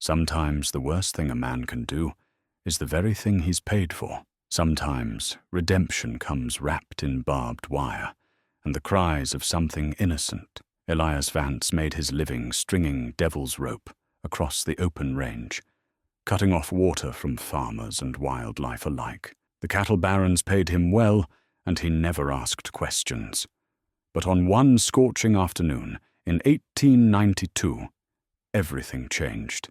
Sometimes the worst thing a man can do is the very thing he's paid for. Sometimes redemption comes wrapped in barbed wire and the cries of something innocent. Elias Vance made his living stringing devil's rope across the open range, cutting off water from farmers and wildlife alike. The cattle barons paid him well, and he never asked questions. But on one scorching afternoon in 1892, everything changed.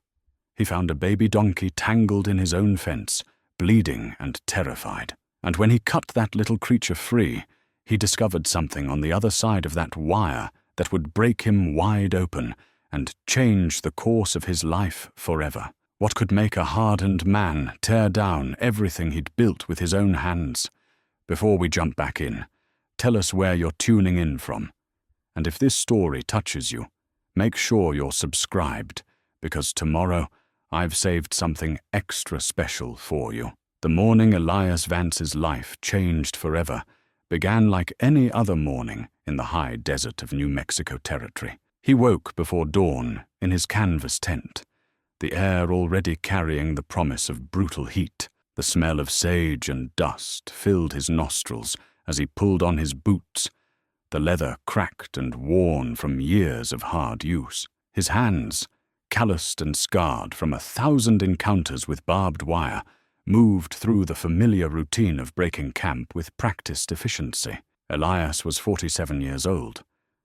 He found a baby donkey tangled in his own fence, bleeding and terrified. And when he cut that little creature free, he discovered something on the other side of that wire that would break him wide open and change the course of his life forever. What could make a hardened man tear down everything he'd built with his own hands? Before we jump back in, tell us where you're tuning in from. And if this story touches you, make sure you're subscribed, because tomorrow I've saved something extra special for you. The morning Elias Vance's life changed forever began like any other morning in the high desert of New Mexico territory. He woke before dawn in his canvas tent, the air already carrying the promise of brutal heat. The smell of sage and dust filled his nostrils as he pulled on his boots, the leather cracked and worn from years of hard use. His hands, calloused and scarred from 1,000 encounters with barbed wire, moved through the familiar routine of breaking camp with practiced efficiency. Elias was 47 years old,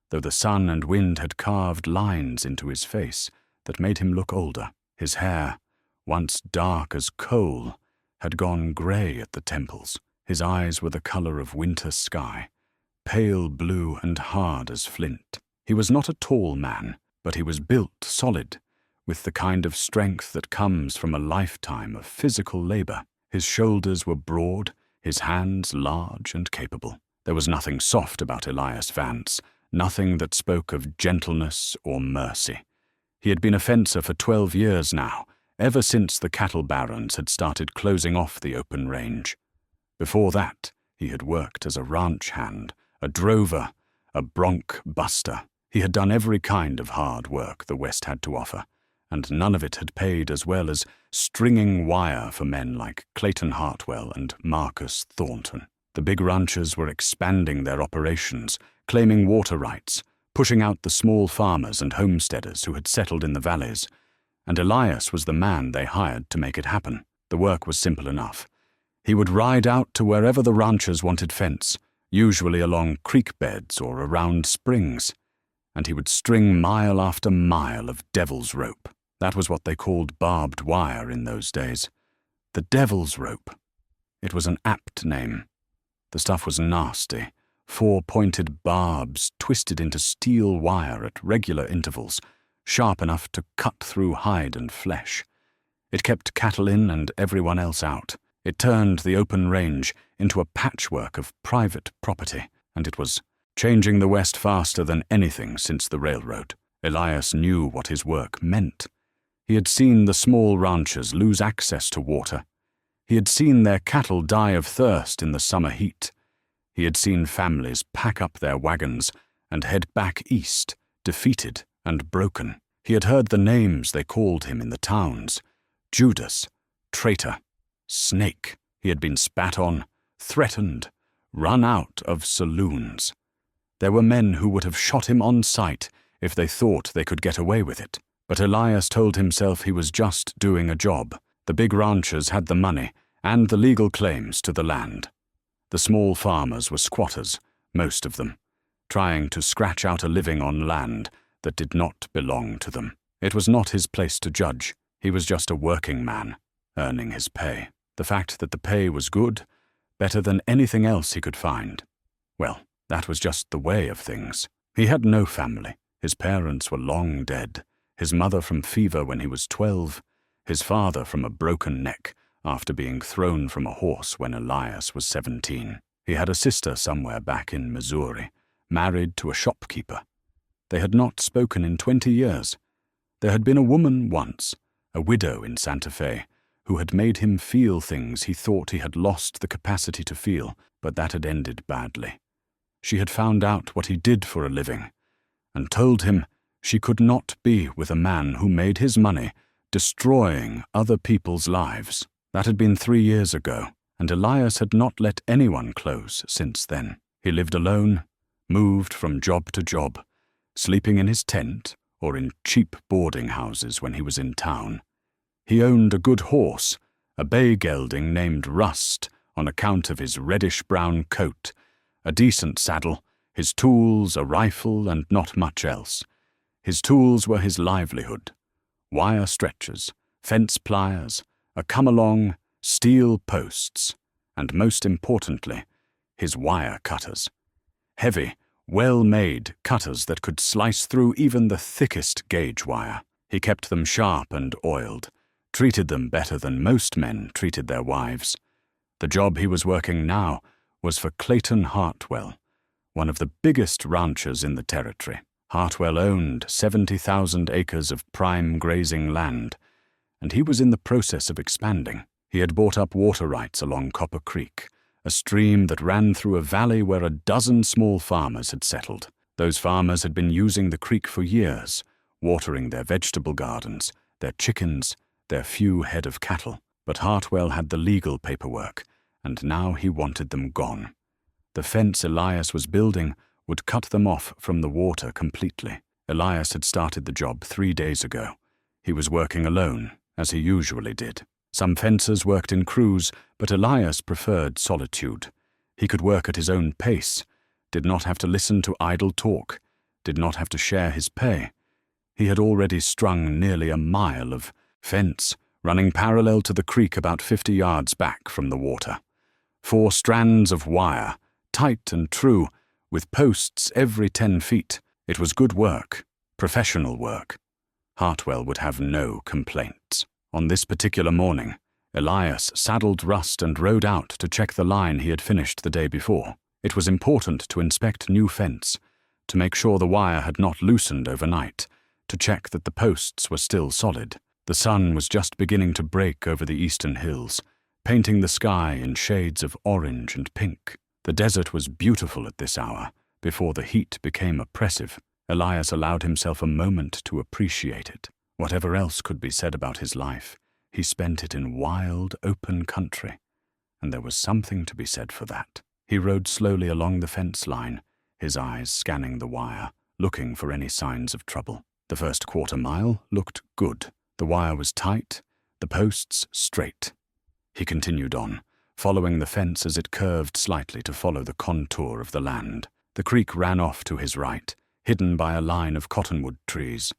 though the sun and wind had carved lines into his face that made him look older. His hair, once dark as coal, had gone grey at the temples. His eyes were the colour of winter sky, pale blue and hard as flint. He was not a tall man, but he was built solid, with the kind of strength that comes from a lifetime of physical labour. His shoulders were broad, his hands large and capable. There was nothing soft about Elias Vance, nothing that spoke of gentleness or mercy. He had been a fencer for 12 years now, ever since the cattle barons had started closing off the open range. Before that, he had worked as a ranch hand, a drover, a bronc buster. He had done every kind of hard work the West had to offer, and none of it had paid as well as stringing wire for men like Clayton Hartwell and Marcus Thornton. The big ranchers were expanding their operations, claiming water rights, pushing out the small farmers and homesteaders who had settled in the valleys, and Elias was the man they hired to make it happen. The work was simple enough. He would ride out to wherever the ranchers wanted fence, usually along creek beds or around springs, and he would string mile after mile of devil's rope. That was what they called barbed wire in those days. The devil's rope. It was an apt name. The stuff was nasty, 4-pointed barbs twisted into steel wire at regular intervals, sharp enough to cut through hide and flesh. It kept cattle in and everyone else out. It turned the open range into a patchwork of private property, and it was changing the West faster than anything since the railroad. Elias knew what his work meant. He had seen the small ranchers lose access to water. He had seen their cattle die of thirst in the summer heat. He had seen families pack up their wagons and head back east, defeated and broken. He had heard the names they called him in the towns: Judas, traitor, snake. He had been spat on, threatened, run out of saloons. There were men who would have shot him on sight if they thought they could get away with it. But Elias told himself he was just doing a job. The big ranchers had the money and the legal claims to the land. The small farmers were squatters, most of them, trying to scratch out a living on land that did not belong to them. It was not his place to judge. He was just a working man, earning his pay. The fact that the pay was good, better than anything else he could find, well, that was just the way of things. He had no family. His parents were long dead. His mother from fever when he was 12, his father from a broken neck after being thrown from a horse when Elias was 17. He had a sister somewhere back in Missouri, married to a shopkeeper. They had not spoken in 20 years. There had been a woman once, a widow in Santa Fe, who had made him feel things he thought he had lost the capacity to feel, but that had ended badly. She had found out what he did for a living, and told him she could not be with a man who made his money destroying other people's lives. That had been 3 years ago, and Elias had not let anyone close since then. He lived alone, moved from job to job, sleeping in his tent or in cheap boarding houses when he was in town. He owned a good horse, a bay gelding named Rust on account of his reddish-brown coat, a decent saddle, his tools, a rifle, and not much else. His tools were his livelihood: wire stretchers, fence pliers, a come-along, steel posts, and most importantly, his wire cutters. Heavy, well-made cutters that could slice through even the thickest gauge wire. He kept them sharp and oiled, treated them better than most men treated their wives. The job he was working now was for Clayton Hartwell, one of the biggest ranchers in the territory. Hartwell owned 70,000 acres of prime grazing land, and he was in the process of expanding. He had bought up water rights along Copper Creek, a stream that ran through a valley where a dozen small farmers had settled. Those farmers had been using the creek for years, watering their vegetable gardens, their chickens, their few head of cattle. But Hartwell had the legal paperwork, and now he wanted them gone. The fence Elias was building would cut them off from the water completely. Elias had started the job 3 days ago. He was working alone, as he usually did. Some fencers worked in crews, but Elias preferred solitude. He could work at his own pace, did not have to listen to idle talk, did not have to share his pay. He had already strung nearly a mile of fence, running parallel to the creek about 50 yards back from the water. 4 strands of wire, tight and true, with posts every 10 feet. It was good work, professional work. Hartwell would have no complaints. On this particular morning, Elias saddled Rust and rode out to check the line he had finished the day before. It was important to inspect new fence, to make sure the wire had not loosened overnight, to check that the posts were still solid. The sun was just beginning to break over the eastern hills, painting the sky in shades of orange and pink. The desert was beautiful at this hour, before the heat became oppressive. Elias allowed himself a moment to appreciate it. Whatever else could be said about his life, he spent it in wild, open country, and there was something to be said for that. He rode slowly along the fence line, his eyes scanning the wire, looking for any signs of trouble. The first quarter mile looked good. The wire was tight, the posts straight. He continued on, following the fence as it curved slightly to follow the contour of the land. The creek ran off to his right, hidden by a line of cottonwood trees.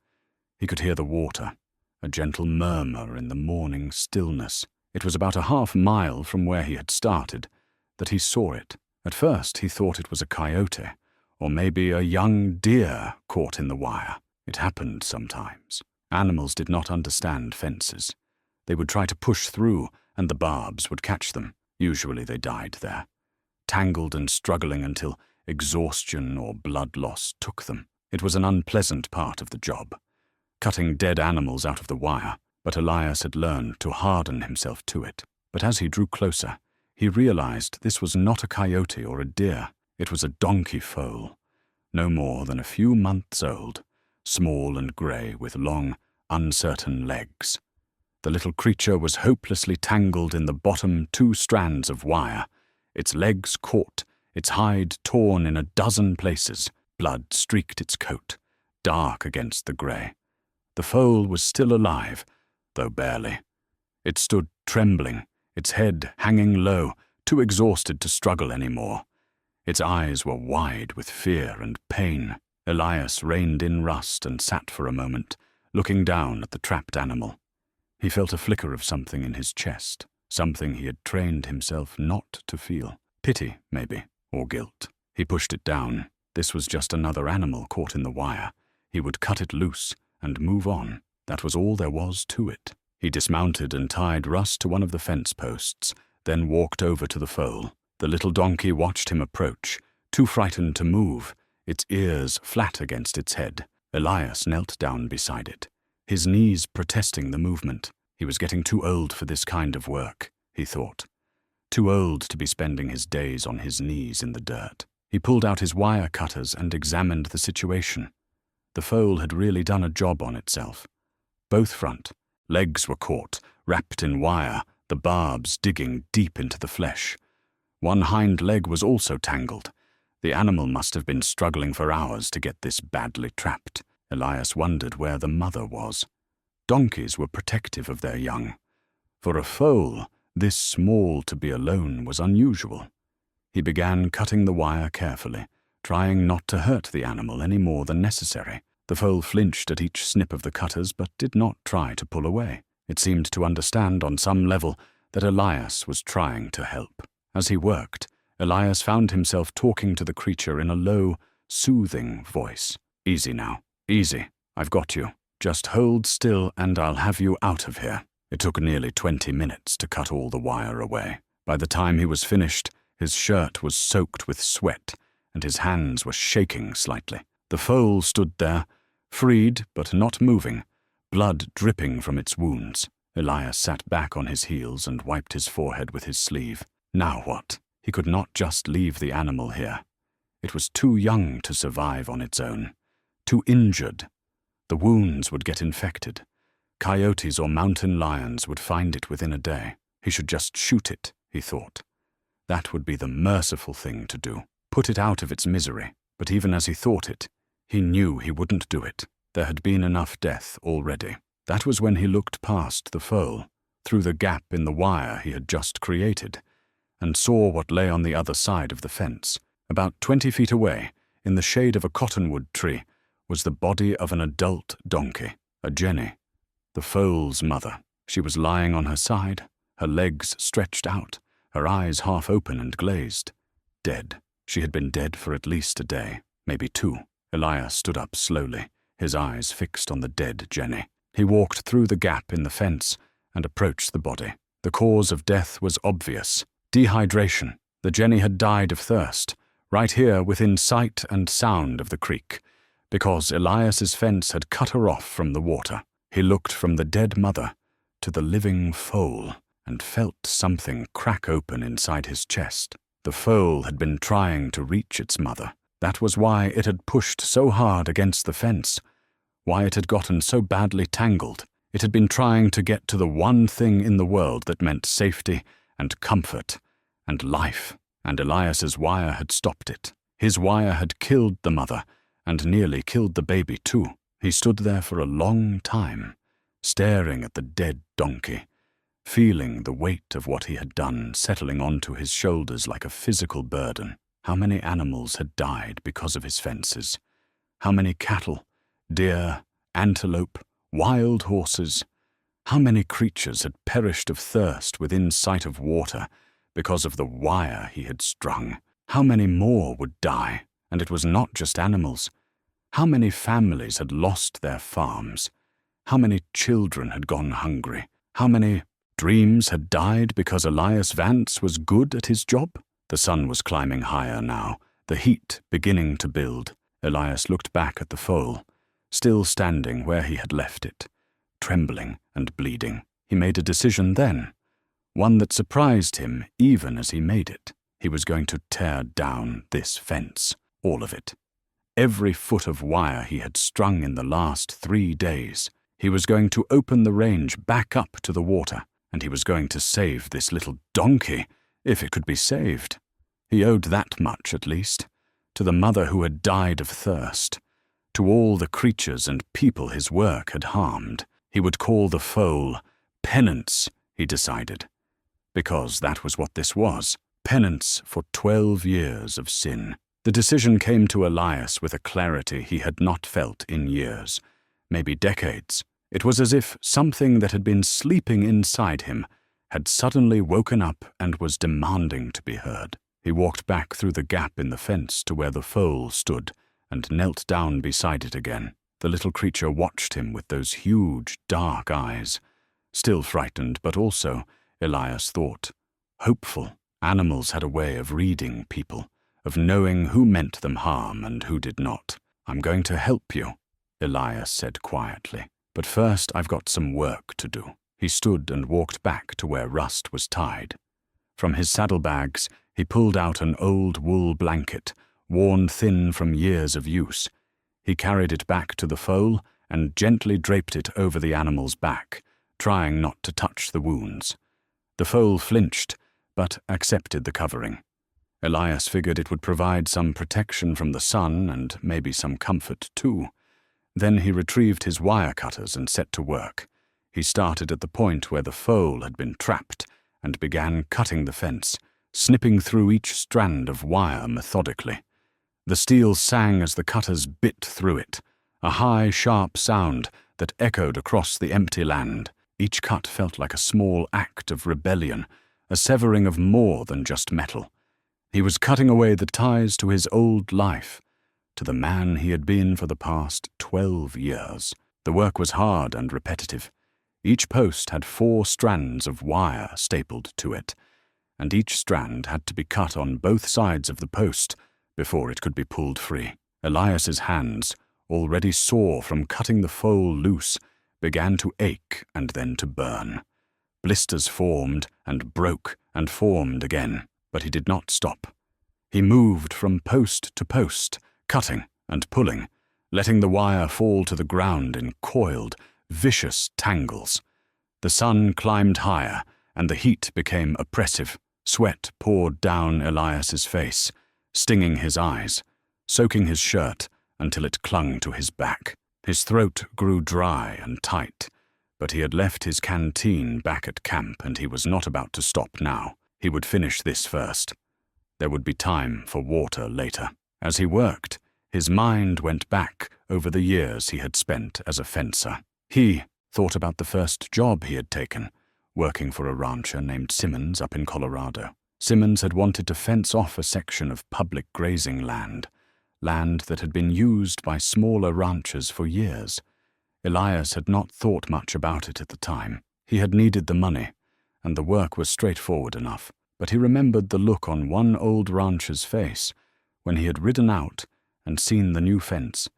He could hear the water, a gentle murmur in the morning stillness. It was about a half-mile from where he had started that he saw it. At first he thought it was a coyote, or maybe a young deer caught in the wire. It happened sometimes. Animals did not understand fences. They would try to push through, and the barbs would catch them. Usually they died there, tangled and struggling until exhaustion or blood loss took them. It was an unpleasant part of the job, cutting dead animals out of the wire, but Elias had learned to harden himself to it. But as he drew closer, he realized this was not a coyote or a deer. It was a donkey foal, no more than a few months old, small and grey with long, uncertain legs. The little creature was hopelessly tangled in the bottom 2 strands of wire, its legs caught, its hide torn in a dozen places. Blood streaked its coat, dark against the grey. The foal was still alive, though barely. It stood trembling, its head hanging low, too exhausted to struggle any more. Its eyes were wide with fear and pain. Elias reined in Rust and sat for a moment, looking down at the trapped animal. He felt a flicker of something in his chest, something he had trained himself not to feel. Pity, maybe, or guilt. He pushed it down. This was just another animal caught in the wire. He would cut it loose and move on. That was all there was to it. He dismounted and tied Rust to one of the fence posts, then walked over to the foal. The little donkey watched him approach, too frightened to move, its ears flat against its head. Elias knelt down beside it, his knees protesting the movement. He was getting too old for this kind of work, he thought. Too old to be spending his days on his knees in the dirt. He pulled out his wire cutters and examined the situation. The foal had really done a job on itself. Both front, Legs were caught, wrapped in wire, the barbs digging deep into the flesh. One hind leg was also tangled. The animal must have been struggling for hours to get this badly trapped. Elias wondered where the mother was. Donkeys were protective of their young. For a foal, this small to be alone was unusual. He began cutting the wire carefully, trying not to hurt the animal any more than necessary. The foal flinched at each snip of the cutters, but did not try to pull away. It seemed to understand on some level that Elias was trying to help. As he worked, Elias found himself talking to the creature in a low, soothing voice. "Easy now. Easy. I've got you. Just hold still and I'll have you out of here." It took nearly 20 minutes to cut all the wire away. By the time he was finished, his shirt was soaked with sweat and his hands were shaking slightly. The foal stood there, freed but not moving, blood dripping from its wounds. Elias sat back on his heels and wiped his forehead with his sleeve. Now what? He could not just leave the animal here. It was too young to survive on its own, too injured. The wounds would get infected. Coyotes or mountain lions would find it within a day. He should just shoot it, he thought. That would be the merciful thing to do, put it out of its misery. But even as he thought it, he knew he wouldn't do it. There had been enough death already. That was when he looked past the foal, through the gap in the wire he had just created, and saw what lay on the other side of the fence. About 20 feet away, in the shade of a cottonwood tree, was the body of an adult donkey, a jenny, the foal's mother. She was lying on her side, her legs stretched out, her eyes half open and glazed. Dead. She had been dead for at least a day, maybe 2. Elias stood up slowly, his eyes fixed on the dead jenny. He walked through the gap in the fence and approached the body. The cause of death was obvious. Dehydration. The jenny had died of thirst, right here within sight and sound of the creek, because Elias's fence had cut her off from the water. He looked from the dead mother to the living foal and felt something crack open inside his chest. The foal had been trying to reach its mother. That was why it had pushed so hard against the fence, why it had gotten so badly tangled. It had been trying to get to the one thing in the world that meant safety and comfort and life, and Elias's wire had stopped it. His wire had killed the mother and nearly killed the baby too. He stood there for a long time, staring at the dead donkey, feeling the weight of what he had done settling onto his shoulders like a physical burden. How many animals had died because of his fences? How many cattle, deer, antelope, wild horses? How many creatures had perished of thirst within sight of water because of the wire he had strung? How many more would die? And it was not just animals. How many families had lost their farms? How many children had gone hungry? How many dreams had died because Elias Vance was good at his job? The sun was climbing higher now, the heat beginning to build. Elias looked back at the foal, still standing where he had left it, trembling and bleeding. He made a decision then, one that surprised him even as he made it. He was going to tear down this fence, all of it. Every foot of wire he had strung in the last 3 days. He was going to open the range back up to the water, and he was going to save this little donkey, if it could be saved. He owed that much, at least, to the mother who had died of thirst, to all the creatures and people his work had harmed. He would call the foal penance, he decided, because that was what this was, penance for 12 years of sin. The decision came to Elias with a clarity he had not felt in years, maybe decades. It was as if something that had been sleeping inside him had suddenly woken up and was demanding to be heard. He walked back through the gap in the fence to where the foal stood and knelt down beside it again. The little creature watched him with those huge, dark eyes, still frightened, but also, Elias thought, hopeful. Animals had a way of reading people, of knowing who meant them harm and who did not. "I'm going to help you," Elias said quietly. "But first I've got some work to do." He stood and walked back to where Rust was tied. From his saddlebags, he pulled out an old wool blanket, worn thin from years of use. He carried it back to the foal and gently draped it over the animal's back, trying not to touch the wounds. The foal flinched, but accepted the covering. Elias figured it would provide some protection from the sun and maybe some comfort too. Then he retrieved his wire cutters and set to work. He started at the point where the foal had been trapped and began cutting the fence, snipping through each strand of wire methodically. The steel sang as the cutters bit through it, a high, sharp sound that echoed across the empty land. Each cut felt like a small act of rebellion, a severing of more than just metal. He was cutting away the ties to his old life, to the man he had been for the past 12 years. The work was hard and repetitive. Each post had 4 strands of wire stapled to it, and each strand had to be cut on both sides of the post before it could be pulled free. Elias's hands, already sore from cutting the foal loose, began to ache and then to burn. Blisters formed and broke and formed again, but he did not stop. He moved from post to post, cutting and pulling, letting the wire fall to the ground in coiled, vicious tangles. The sun climbed higher, and the heat became oppressive. Sweat poured down Elias's face, stinging his eyes, soaking his shirt until it clung to his back. His throat grew dry and tight, but he had left his canteen back at camp and he was not about to stop now. He would finish this first. There would be time for water later. As he worked, his mind went back over the years he had spent as a fencer. He thought about the first job he had taken, working for a rancher named Simmons up in Colorado. Simmons had wanted to fence off a section of public grazing land that had been used by smaller ranchers for years. Elias had not thought much about it at the time. He had needed the money, and the work was straightforward enough. But he remembered the look on one old rancher's face when he had ridden out and seen the new fence,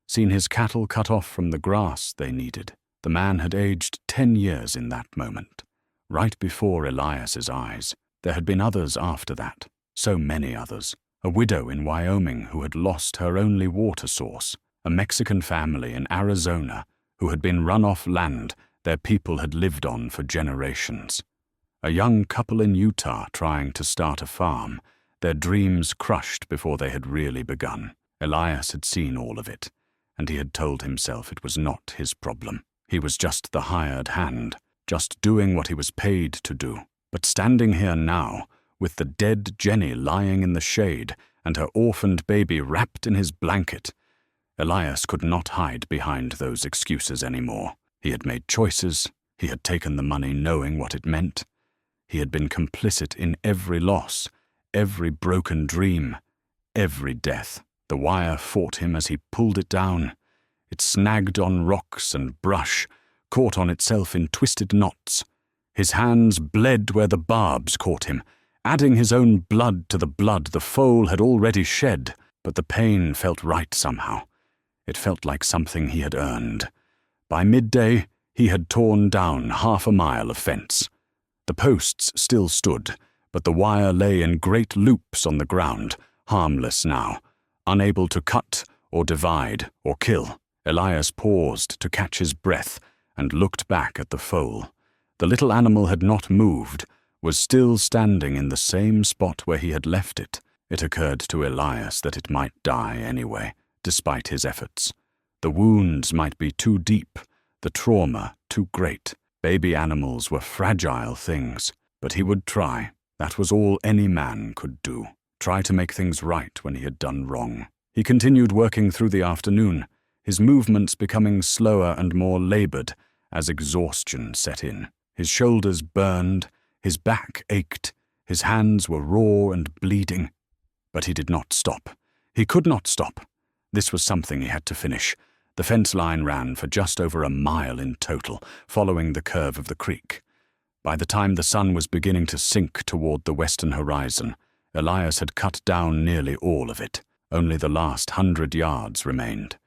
seen his cattle cut off from the grass they needed. The man had aged 10 years in that moment, right before Elias's eyes. There had been others after that, so many others. A widow in Wyoming who had lost her only water source, a Mexican family in Arizona who had been run off land their people had lived on for generations, a young couple in Utah trying to start a farm, their dreams crushed before they had really begun. Elias had seen all of it, and he had told himself it was not his problem. He was just the hired hand, just doing what he was paid to do. But standing here now, with the dead Jenny lying in the shade and her orphaned baby wrapped in his blanket, Elias could not hide behind those excuses anymore. He had made choices. He had taken the money knowing what it meant. He had been complicit in every loss, every broken dream, every death. The wire fought him as he pulled it down. It snagged on rocks and brush, caught on itself in twisted knots. His hands bled where the barbs caught him, adding his own blood to the blood the foal had already shed. But the pain felt right somehow. It felt like something he had earned. By midday, he had torn down 1/2 mile of fence. The posts still stood, but the wire lay in great loops on the ground, harmless now, unable to cut or divide or kill. Elias paused to catch his breath and looked back at the foal. The little animal had not moved, was still standing in the same spot where he had left it. It occurred to Elias that it might die anyway, despite his efforts. The wounds might be too deep, the trauma too great. Baby animals were fragile things, but he would try. That was all any man could do. Try to make things right when he had done wrong. He continued working through the afternoon, his movements becoming slower and more labored as exhaustion set in. His shoulders burned, his back ached, his hands were raw and bleeding. But he did not stop. He could not stop. This was something he had to finish. The fence line ran for just over 1 mile in total, following the curve of the creek. By the time the sun was beginning to sink toward the western horizon, Elias had cut down nearly all of it. Only the last 100 yards remained.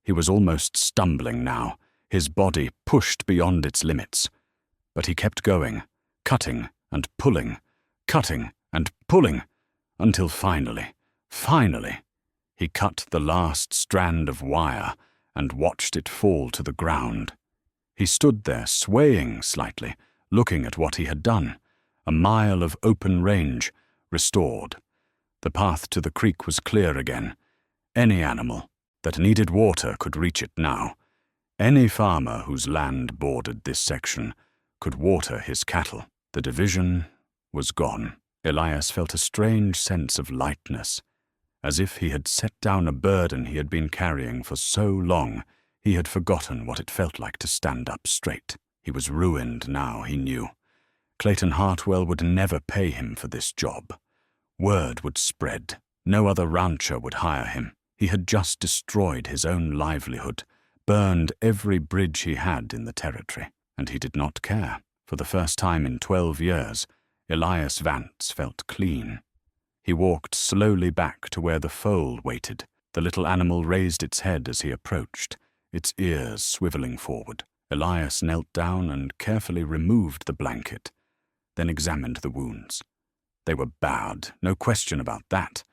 He was almost stumbling now, his body pushed beyond its limits. But he kept going, cutting and pulling, until finally, he cut the last strand of wire and watched it fall to the ground. He stood there, swaying slightly, looking at what he had done. A mile of open range, restored. The path to the creek was clear again. Any animal that needed water could reach it now. Any farmer whose land bordered this section could water his cattle. The division was gone. Elias felt a strange sense of lightness, as if he had set down a burden he had been carrying for so long. He had forgotten what it felt like to stand up straight. He was ruined now, he knew. Clayton Hartwell would never pay him for this job. Word would spread. No other rancher would hire him. He had just destroyed his own livelihood, burned every bridge he had in the territory, and he did not care. For the first time in 12 years, Elias Vance felt clean. He walked slowly back to where the foal waited. The little animal raised its head as he approached, its ears swiveling forward. Elias knelt down and carefully removed the blanket, then examined the wounds. They were bad, no question about that.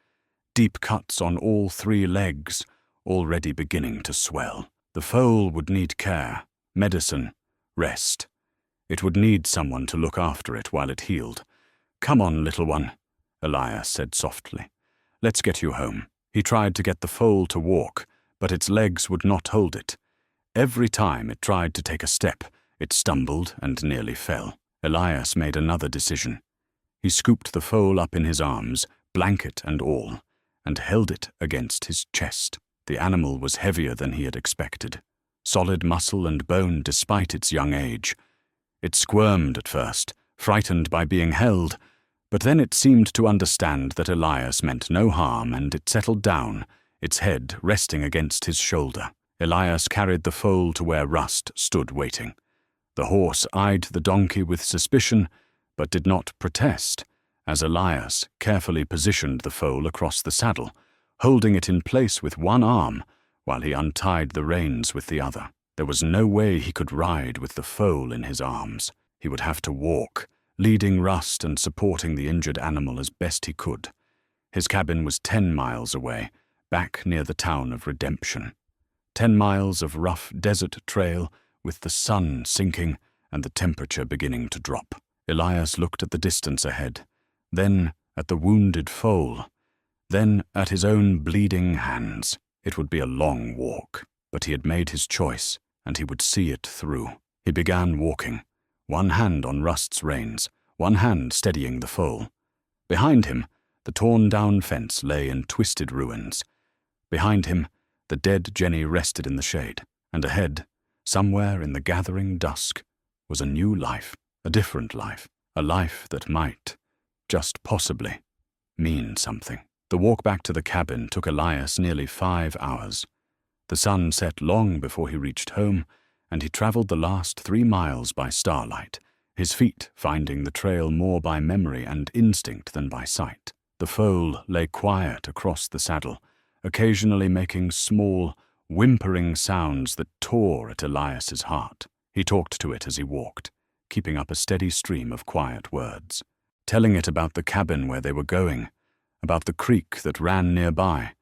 Deep cuts on all 3 legs, already beginning to swell. The foal would need care, medicine, rest. It would need someone to look after it while it healed. "Come on, little one," Elias said softly. "Let's get you home." He tried to get the foal to walk, but its legs would not hold it. Every time it tried to take a step, it stumbled and nearly fell. Elias made another decision. He scooped the foal up in his arms, blanket and all, and held it against his chest. The animal was heavier than he had expected, solid muscle and bone despite its young age. It squirmed at first, frightened by being held, but then it seemed to understand that Elias meant no harm, and it settled down, its head resting against his shoulder. Elias carried the foal to where Rust stood waiting. The horse eyed the donkey with suspicion, but did not protest, as Elias carefully positioned the foal across the saddle, holding it in place with one arm while he untied the reins with the other. There was no way he could ride with the foal in his arms. He would have to walk, leading Rust and supporting the injured animal as best he could. His cabin was 10 miles away, back near the town of Redemption. 10 miles of rough desert trail with the sun sinking and the temperature beginning to drop. Elias looked at the distance ahead, then at the wounded foal, then at his own bleeding hands. It would be a long walk, but he had made his choice, and he would see it through. He began walking, one hand on Rust's reins, one hand steadying the foal. Behind him, the torn-down fence lay in twisted ruins. Behind him, the dead Jenny rested in the shade, and ahead, somewhere in the gathering dusk, was a new life, a different life, a life that might, just possibly, mean something. The walk back to the cabin took Elias nearly 5 hours. The sun set long before he reached home, and he traveled the last 3 miles by starlight, his feet finding the trail more by memory and instinct than by sight. The foal lay quiet across the saddle, occasionally making small, whimpering sounds that tore at Elias's heart. He talked to it as he walked, keeping up a steady stream of quiet words, telling it about the cabin where they were going, about the creek that ran nearby,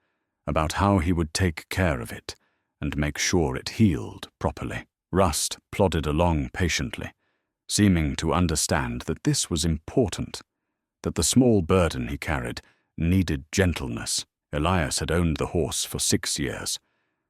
about how he would take care of it and make sure it healed properly. Rust plodded along patiently, seeming to understand that this was important, that the small burden he carried needed gentleness. Elias had owned the horse for 6 years,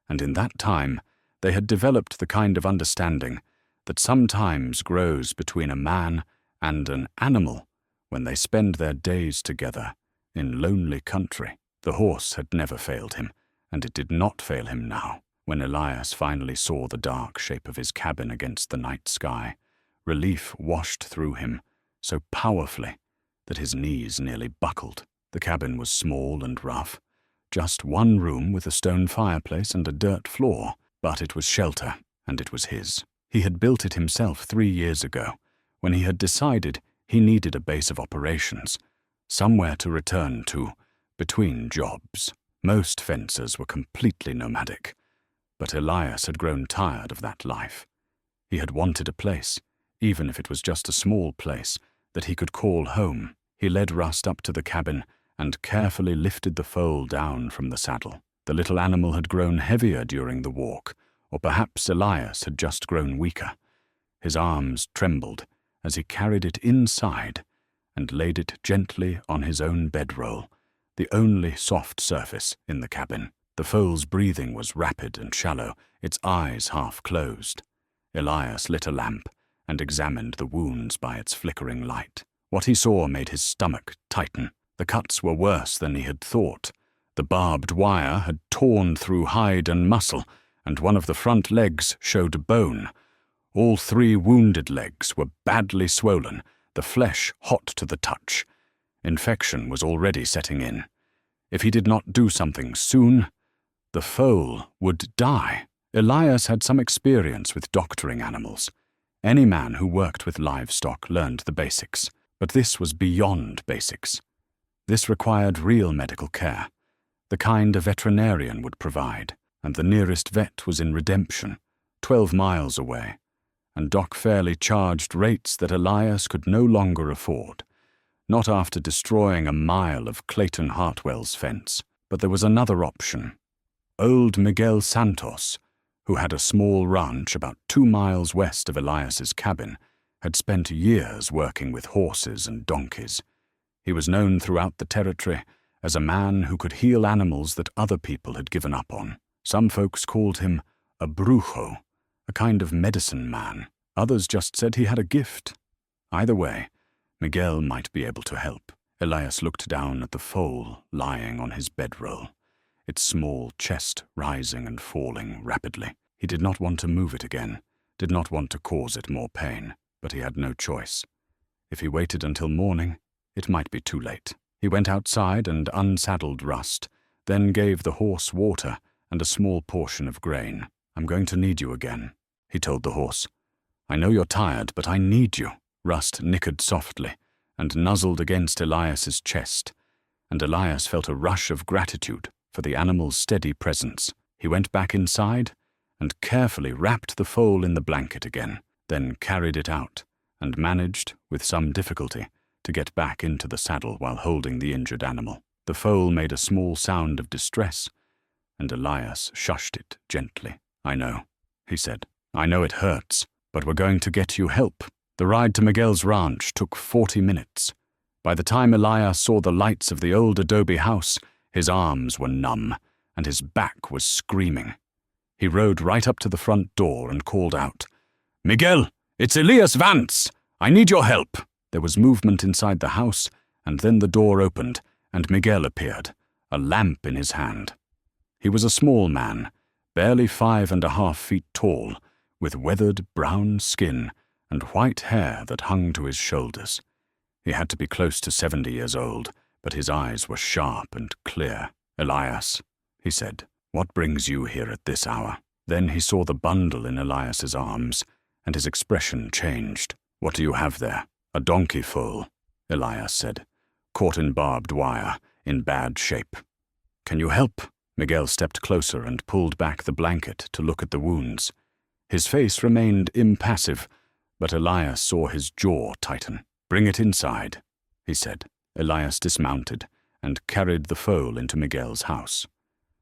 and in that time they had developed the kind of understanding that sometimes grows between a man and an animal when they spend their days together in lonely country. The horse had never failed him, and it did not fail him now. When Elias finally saw the dark shape of his cabin against the night sky, relief washed through him so powerfully that his knees nearly buckled. The cabin was small and rough, just one room with a stone fireplace and a dirt floor, but it was shelter, and it was his. He had built it himself 3 years ago, when he had decided he needed a base of operations, somewhere to return to between jobs. Most fencers were completely nomadic, but Elias had grown tired of that life. He had wanted a place, even if it was just a small place, that he could call home. He led Rust up to the cabin and carefully lifted the foal down from the saddle. The little animal had grown heavier during the walk, or perhaps Elias had just grown weaker. His arms trembled as he carried it inside and laid it gently on his own bedroll, the only soft surface in the cabin. The foal's breathing was rapid and shallow, its eyes half closed. Elias lit a lamp and examined the wounds by its flickering light. What he saw made his stomach tighten. The cuts were worse than he had thought. The barbed wire had torn through hide and muscle, and one of the front legs showed bone. All 3 wounded legs were badly swollen, the flesh hot to the touch. Infection was already setting in. If he did not do something soon, the foal would die. Elias had some experience with doctoring animals. Any man who worked with livestock learned the basics, but this was beyond basics. This required real medical care, the kind a veterinarian would provide, and the nearest vet was in Redemption, 12 miles away, and Doc Fairley charged rates that Elias could no longer afford. Not after destroying a mile of Clayton Hartwell's fence, but there was another option. Old Miguel Santos, who had a small ranch about 2 miles west of Elias's cabin, had spent years working with horses and donkeys. He was known throughout the territory as a man who could heal animals that other people had given up on. Some folks called him a brujo, a kind of medicine man. Others just said he had a gift. Either way, Miguel might be able to help. Elias looked down at the foal lying on his bedroll, its small chest rising and falling rapidly. He did not want to move it again, did not want to cause it more pain, but he had no choice. If he waited until morning, it might be too late. He went outside and unsaddled Rust, then gave the horse water and a small portion of grain. "I'm going to need you again," he told the horse. "I know you're tired, but I need you." Rust nickered softly and nuzzled against Elias's chest, and Elias felt a rush of gratitude for the animal's steady presence. He went back inside and carefully wrapped the foal in the blanket again, then carried it out and managed, with some difficulty, to get back into the saddle while holding the injured animal. The foal made a small sound of distress, and Elias shushed it gently. "I know," he said. "I know it hurts, but we're going to get you help." The ride to Miguel's ranch took 40 minutes. By the time Elias saw the lights of the old adobe house, his arms were numb, and his back was screaming. He rode right up to the front door and called out, "Miguel, it's Elias Vance! I need your help!" There was movement inside the house, and then the door opened, and Miguel appeared, a lamp in his hand. He was a small man, barely 5.5 feet tall, with weathered brown skin and white hair that hung to his shoulders. He had to be close to 70 years old, but his eyes were sharp and clear. "Elias," he said, "what brings you here at this hour?" Then he saw the bundle in Elias's arms, and his expression changed. "What do you have there?" "A donkey foal," Elias said, "caught in barbed wire, in bad shape." "Can you help?" Miguel stepped closer and pulled back the blanket to look at the wounds. His face remained impassive, but Elias saw his jaw tighten. "Bring it inside," he said. Elias dismounted and carried the foal into Miguel's house.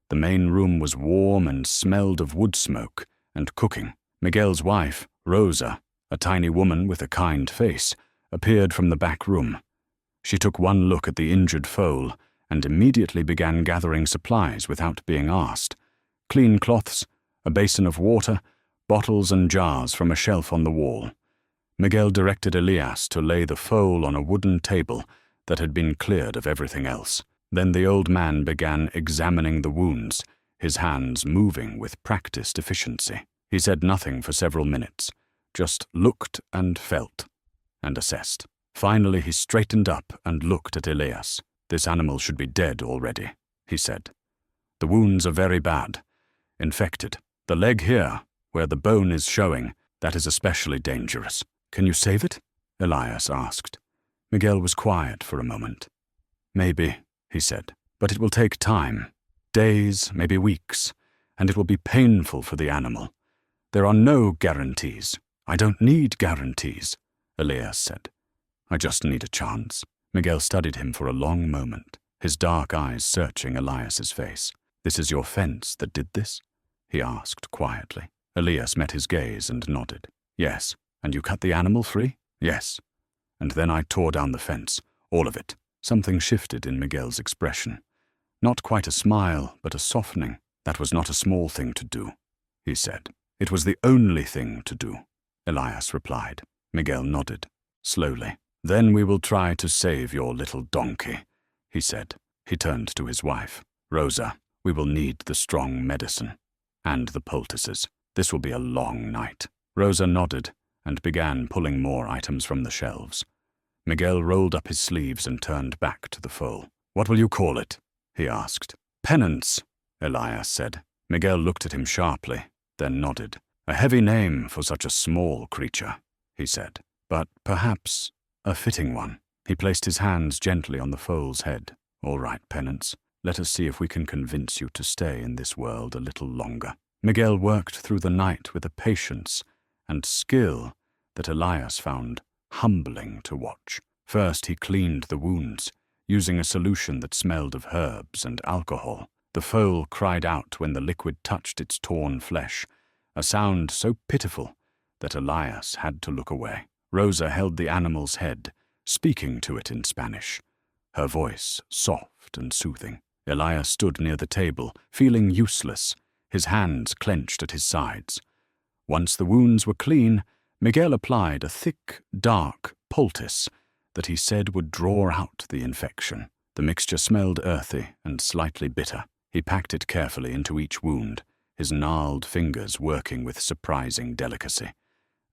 The main room was warm and smelled of wood smoke and cooking. Miguel's wife, Rosa, a tiny woman with a kind face, appeared from the back room. She took one look at the injured foal and immediately began gathering supplies without being asked. Clean cloths, a basin of water, bottles and jars from a shelf on the wall. Miguel directed Elias to lay the foal on a wooden table that had been cleared of everything else. Then the old man began examining the wounds, his hands moving with practiced efficiency. He said nothing for several minutes, just looked and felt, and assessed. Finally he straightened up and looked at Elias. "This animal should be dead already," he said. "The wounds are very bad, infected. The leg here, where the bone is showing, that is especially dangerous." "Can you save it?" Elias asked. Miguel was quiet for a moment. "Maybe," he said, "but it will take time. Days, maybe weeks, and it will be painful for the animal. There are no guarantees." "I don't need guarantees," Elias said. "I just need a chance." Miguel studied him for a long moment, his dark eyes searching Elias's face. "This is your fence that did this?" he asked quietly. Elias met his gaze and nodded. Yes. And you cut the animal free? Yes. And then I tore down the fence. All of it. Something shifted in Miguel's expression. Not quite a smile, but a softening. That was not a small thing to do, he said. It was the only thing to do, Elias replied. Miguel nodded, slowly. Then we will try to save your little donkey, he said. He turned to his wife. Rosa, we will need the strong medicine. And the poultices. This will be a long night. Rosa nodded and began pulling more items from the shelves. Miguel rolled up his sleeves and turned back to the foal. What will you call it? He asked. Penance, Elias said. Miguel looked at him sharply, then nodded. A heavy name for such a small creature, he said, but perhaps a fitting one. He placed his hands gently on the foal's head. All right, Penance, let us see if we can convince you to stay in this world a little longer. Miguel worked through the night with a patience and skill that Elias found humbling to watch. First he cleaned the wounds, using a solution that smelled of herbs and alcohol. The foal cried out when the liquid touched its torn flesh, a sound so pitiful that Elias had to look away. Rosa held the animal's head, speaking to it in Spanish, her voice soft and soothing. Elias stood near the table, feeling useless, his hands clenched at his sides. Once the wounds were clean, Miguel applied a thick, dark poultice that he said would draw out the infection. The mixture smelled earthy and slightly bitter. He packed it carefully into each wound, his gnarled fingers working with surprising delicacy.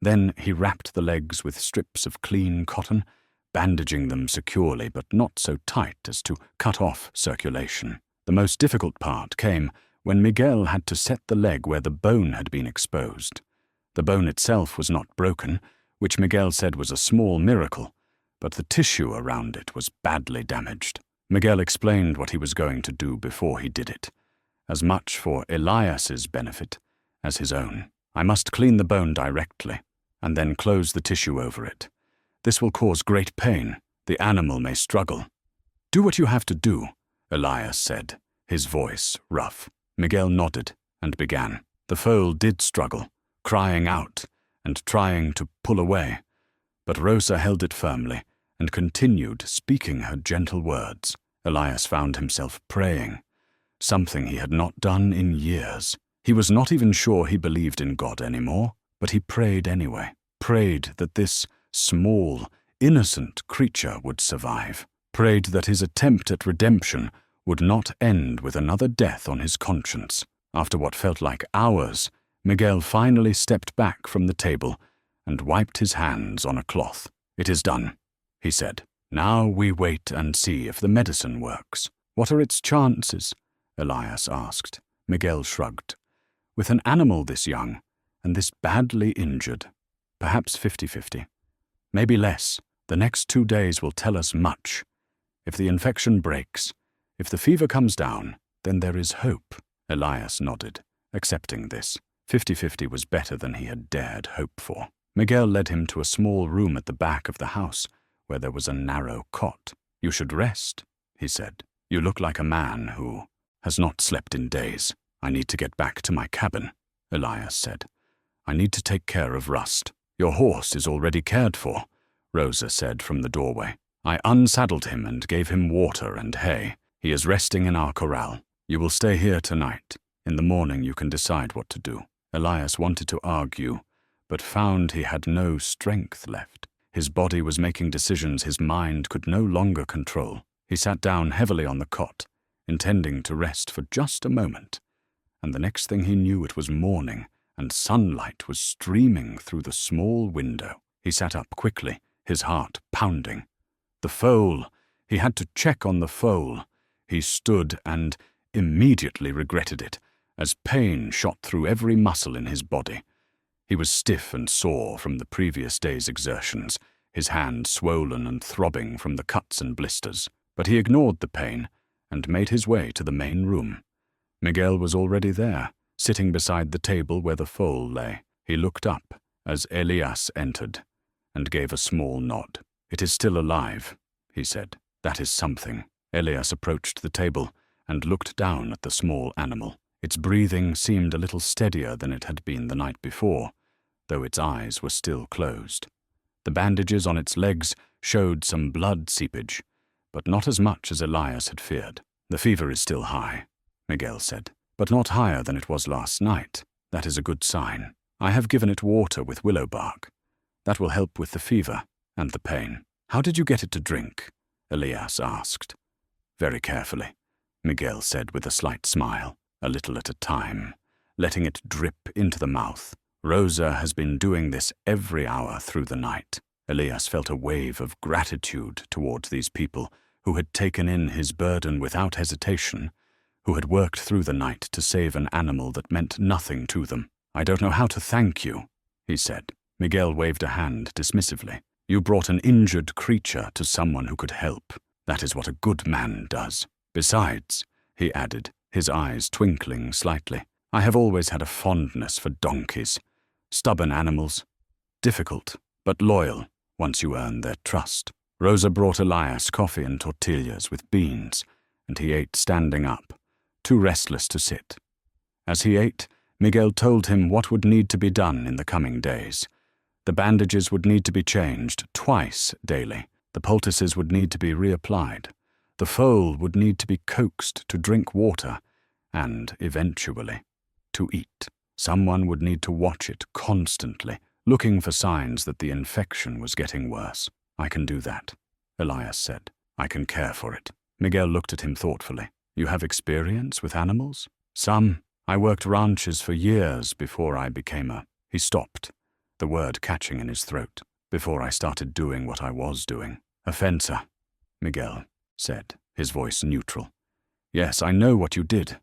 Then he wrapped the legs with strips of clean cotton, bandaging them securely but not so tight as to cut off circulation. The most difficult part came when Miguel had to set the leg where the bone had been exposed. The bone itself was not broken, which Miguel said was a small miracle, but the tissue around it was badly damaged. Miguel explained what he was going to do before he did it, as much for Elias's benefit as his own. I must clean the bone directly, and then close the tissue over it. This will cause great pain. The animal may struggle. Do what you have to do, Elias said, his voice rough. Miguel nodded and began. The foal did struggle, crying out and trying to pull away, but Rosa held it firmly and continued speaking her gentle words. Elias found himself praying, something he had not done in years. He was not even sure he believed in God anymore, but he prayed anyway, prayed that this small, innocent creature would survive, prayed that his attempt at redemption would not end with another death on his conscience. After what felt like hours, Miguel finally stepped back from the table and wiped his hands on a cloth. It is done, he said. Now we wait and see if the medicine works. What are its chances? Elias asked. Miguel shrugged. With an animal this young and this badly injured, perhaps 50-50. Maybe less. The next 2 days will tell us much. If the infection breaks, if the fever comes down, then there is hope. Elias nodded, accepting this. 50-50 was better than he had dared hope for. Miguel led him to a small room at the back of the house, where there was a narrow cot. You should rest, he said. You look like a man who has not slept in days. I need to get back to my cabin, Elias said. I need to take care of Rust. Your horse is already cared for, Rosa said from the doorway. I unsaddled him and gave him water and hay. He is resting in our corral. You will stay here tonight. In the morning you can decide what to do. Elias wanted to argue, but found he had no strength left. His body was making decisions his mind could no longer control. He sat down heavily on the cot, intending to rest for just a moment. And the next thing he knew it was morning, and sunlight was streaming through the small window. He sat up quickly, his heart pounding. The foal! He had to check on the foal. He stood and immediately regretted it, as pain shot through every muscle in his body. He was stiff and sore from the previous day's exertions, his hand swollen and throbbing from the cuts and blisters. But he ignored the pain and made his way to the main room. Miguel was already there, sitting beside the table where the foal lay. He looked up as Elias entered and gave a small nod. It is still alive, he said. That is something. Elias approached the table and looked down at the small animal. Its breathing seemed a little steadier than it had been the night before, though its eyes were still closed. The bandages on its legs showed some blood seepage, but not as much as Elias had feared. "The fever is still high," Miguel said, "but not higher than it was last night. That is a good sign. I have given it water with willow bark. That will help with the fever and the pain." "How did you get it to drink?" Elias asked. "Very carefully," Miguel said with a slight smile, "a little at a time, letting it drip into the mouth. Rosa has been doing this every hour through the night." Elias felt a wave of gratitude towards these people who had taken in his burden without hesitation, who had worked through the night to save an animal that meant nothing to them. "I don't know how to thank you," he said. Miguel waved a hand dismissively. "You brought an injured creature to someone who could help. That is what a good man does. Besides," he added, his eyes twinkling slightly, "I have always had a fondness for donkeys. Stubborn animals. Difficult, but loyal, once you earn their trust." Rosa brought Elias coffee and tortillas with beans, and he ate standing up, too restless to sit. As he ate, Miguel told him what would need to be done in the coming days. The bandages would need to be changed twice daily. The poultices would need to be reapplied. The foal would need to be coaxed to drink water, and, eventually, to eat. Someone would need to watch it constantly, looking for signs that the infection was getting worse. "I can do that," Elias said. "I can care for it." Miguel looked at him thoughtfully. "You have experience with animals?" "Some. I worked ranches for years before I became a—" He stopped, the word catching in his throat, "before I started doing what I was doing. A fencer," Miguel said, his voice neutral. "Yes, I know what you did.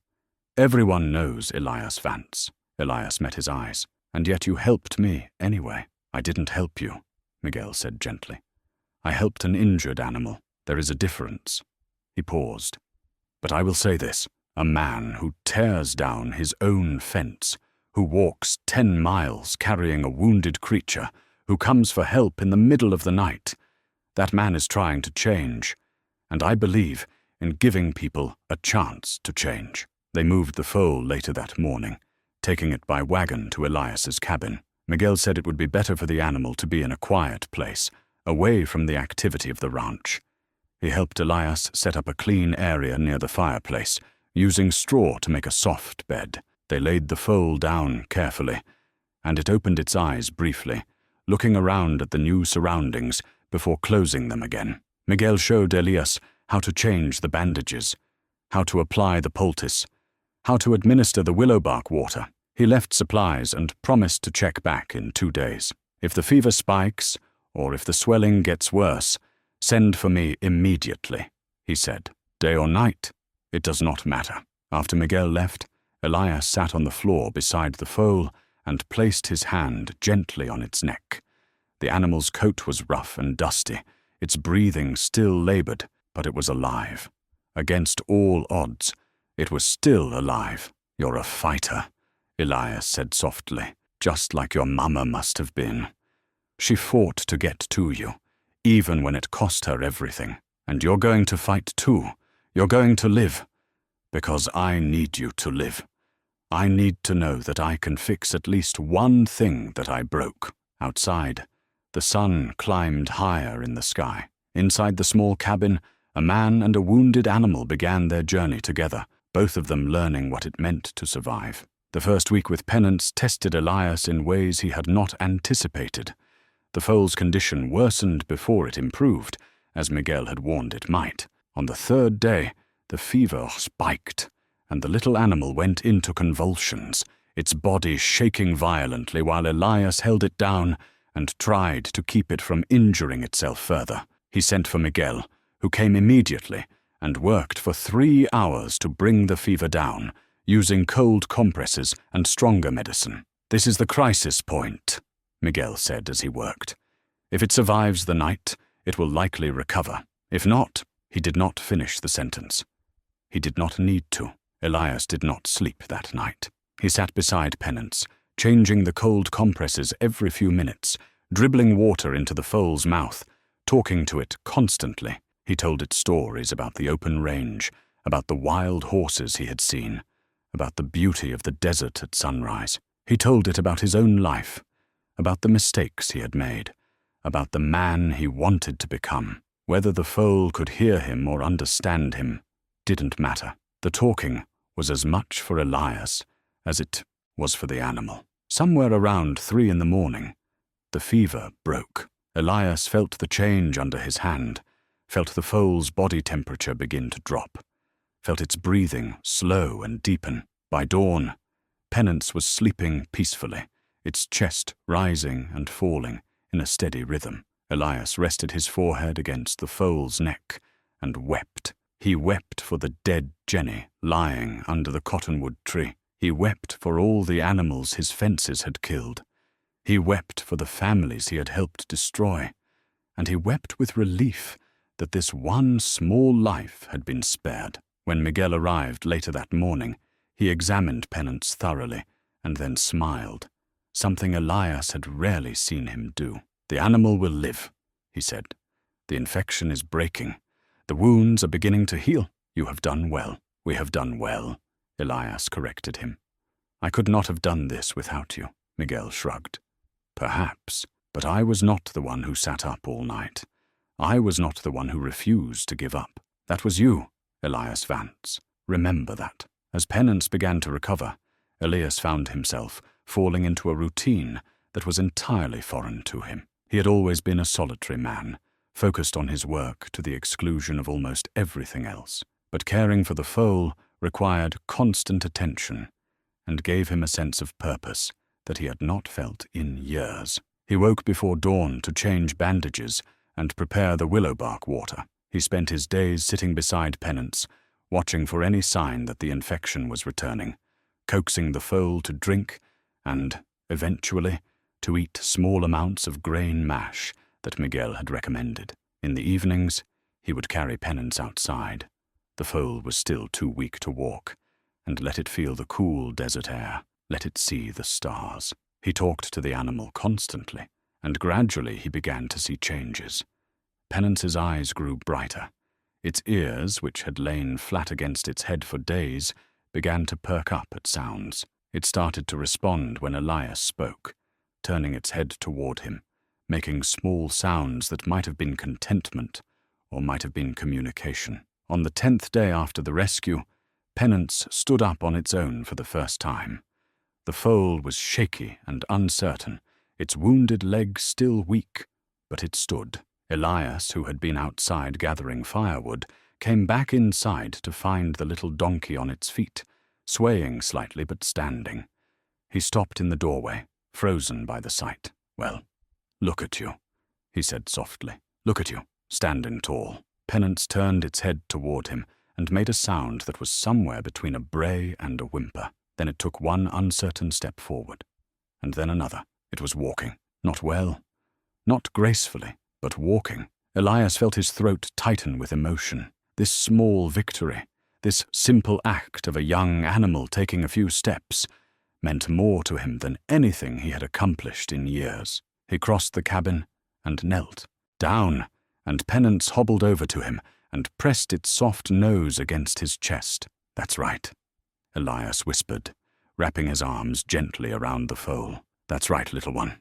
Everyone knows Elias Vance." Elias met his eyes. "And yet you helped me anyway." "I didn't help you," Miguel said gently. "I helped an injured animal. There is a difference." He paused. "But I will say this. A man who tears down his own fence, who walks 10 miles carrying a wounded creature, who comes for help in the middle of the night, that man is trying to change, and I believe in giving people a chance to change." They moved the foal later that morning, taking it by wagon to Elias's cabin. Miguel said it would be better for the animal to be in a quiet place, away from the activity of the ranch. He helped Elias set up a clean area near the fireplace, using straw to make a soft bed. They laid the foal down carefully, and it opened its eyes briefly, looking around at the new surroundings before closing them again. Miguel showed Elias how to change the bandages, how to apply the poultice, how to administer the willow bark water. He left supplies and promised to check back in 2 days. "If the fever spikes, or if the swelling gets worse, send for me immediately," he said. "Day or night, it does not matter." After Miguel left, Elias sat on the floor beside the foal and placed his hand gently on its neck. The animal's coat was rough and dusty, its breathing still labored, but it was alive. Against all odds, it was still alive. "You're a fighter," Elias said softly, "just like your mama must have been. She fought to get to you, even when it cost her everything. And you're going to fight too. You're going to live. Because I need you to live. I need to know that I can fix at least one thing that I broke." Outside, the sun climbed higher in the sky. Inside the small cabin, a man and a wounded animal began their journey together, both of them learning what it meant to survive. The first week with Penance tested Elias in ways he had not anticipated. The foal's condition worsened before it improved, as Miguel had warned it might. On the 3rd day, the fever spiked, and the little animal went into convulsions, its body shaking violently while Elias held it down and tried to keep it from injuring itself further. He sent for Miguel, who came immediately and worked for 3 hours to bring the fever down, using cold compresses and stronger medicine. "This is the crisis point," Miguel said as he worked. "If it survives the night, it will likely recover. If not," he did not finish the sentence. He did not need to. Elias did not sleep that night. He sat beside Penance, changing the cold compresses every few minutes, dribbling water into the foal's mouth, talking to it constantly. He told it stories about the open range, about the wild horses he had seen, about the beauty of the desert at sunrise. He told it about his own life, about the mistakes he had made, about the man he wanted to become. Whether the foal could hear him or understand him didn't matter. The talking was as much for Elias as it was for the animal. Somewhere around 3 in the morning, the fever broke. Elias felt the change under his hand, felt the foal's body temperature begin to drop, felt its breathing slow and deepen. By dawn, Penance was sleeping peacefully, its chest rising and falling in a steady rhythm. Elias rested his forehead against the foal's neck and wept. He wept for the dead Jenny lying under the cottonwood tree. He wept for all the animals his fences had killed. He wept for the families he had helped destroy. And he wept with relief that this one small life had been spared. When Miguel arrived later that morning, he examined Penance thoroughly and then smiled, something Elias had rarely seen him do. "The animal will live," he said. "The infection is breaking. The wounds are beginning to heal. You have done well." "We have done well," Elias corrected him. "I could not have done this without you," Miguel shrugged. "Perhaps, but I was not the one who sat up all night. I was not the one who refused to give up. That was you, Elias Vance. Remember that." As Penance began to recover, Elias found himself falling into a routine that was entirely foreign to him. He had always been a solitary man, focused on his work to the exclusion of almost everything else. But caring for the foal required constant attention and gave him a sense of purpose that he had not felt in years. He woke before dawn to change bandages and prepare the willow bark water. He spent his days sitting beside Penance, watching for any sign that the infection was returning, coaxing the foal to drink and, eventually, to eat small amounts of grain mash that Miguel had recommended. In the evenings, he would carry Penance outside. The foal was still too weak to walk, and let it feel the cool desert air, let it see the stars. He talked to the animal constantly, and gradually he began to see changes. Penance's eyes grew brighter. Its ears, which had lain flat against its head for days, began to perk up at sounds. It started to respond when Elias spoke, turning its head toward him, making small sounds that might have been contentment or might have been communication. On the 10th day after the rescue, Penance stood up on its own for the first time. The foal was shaky and uncertain, its wounded leg still weak, but it stood. Elias, who had been outside gathering firewood, came back inside to find the little donkey on its feet, swaying slightly but standing. He stopped in the doorway, frozen by the sight. "Well, look at you," he said softly. "Look at you, standing tall." Penance turned its head toward him and made a sound that was somewhere between a bray and a whimper. Then it took one uncertain step forward, and then another. It was walking, not well, not gracefully, but walking. Elias felt his throat tighten with emotion. This small victory, this simple act of a young animal taking a few steps, meant more to him than anything he had accomplished in years. He crossed the cabin and knelt down, and Penance hobbled over to him and pressed its soft nose against his chest. "That's right," Elias whispered, wrapping his arms gently around the foal. "That's right, little one.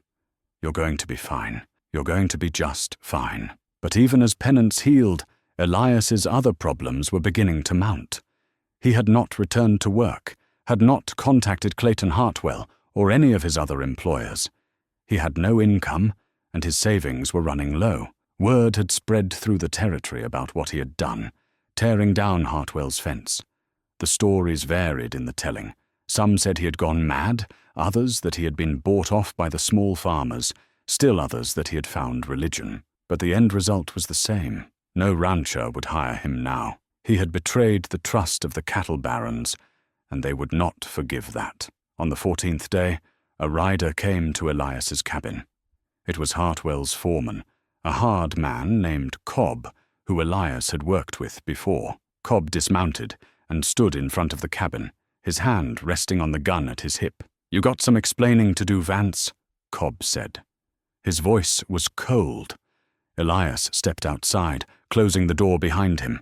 You're going to be fine. You're going to be just fine." But even as Penance healed, Elias's other problems were beginning to mount. He had not returned to work, had not contacted Clayton Hartwell or any of his other employers. He had no income, and his savings were running low. Word had spread through the territory about what he had done, tearing down Hartwell's fence. The stories varied in the telling. Some said he had gone mad, others that he had been bought off by the small farmers, still others that he had found religion. But the end result was the same. No rancher would hire him now. He had betrayed the trust of the cattle barons, and they would not forgive that. On the 14th day, a rider came to Elias's cabin. It was Hartwell's foreman, a hard man named Cobb, who Elias had worked with before. Cobb dismounted and stood in front of the cabin, his hand resting on the gun at his hip. "You got some explaining to do, Vance," Cobb said. His voice was cold. Elias stepped outside, closing the door behind him.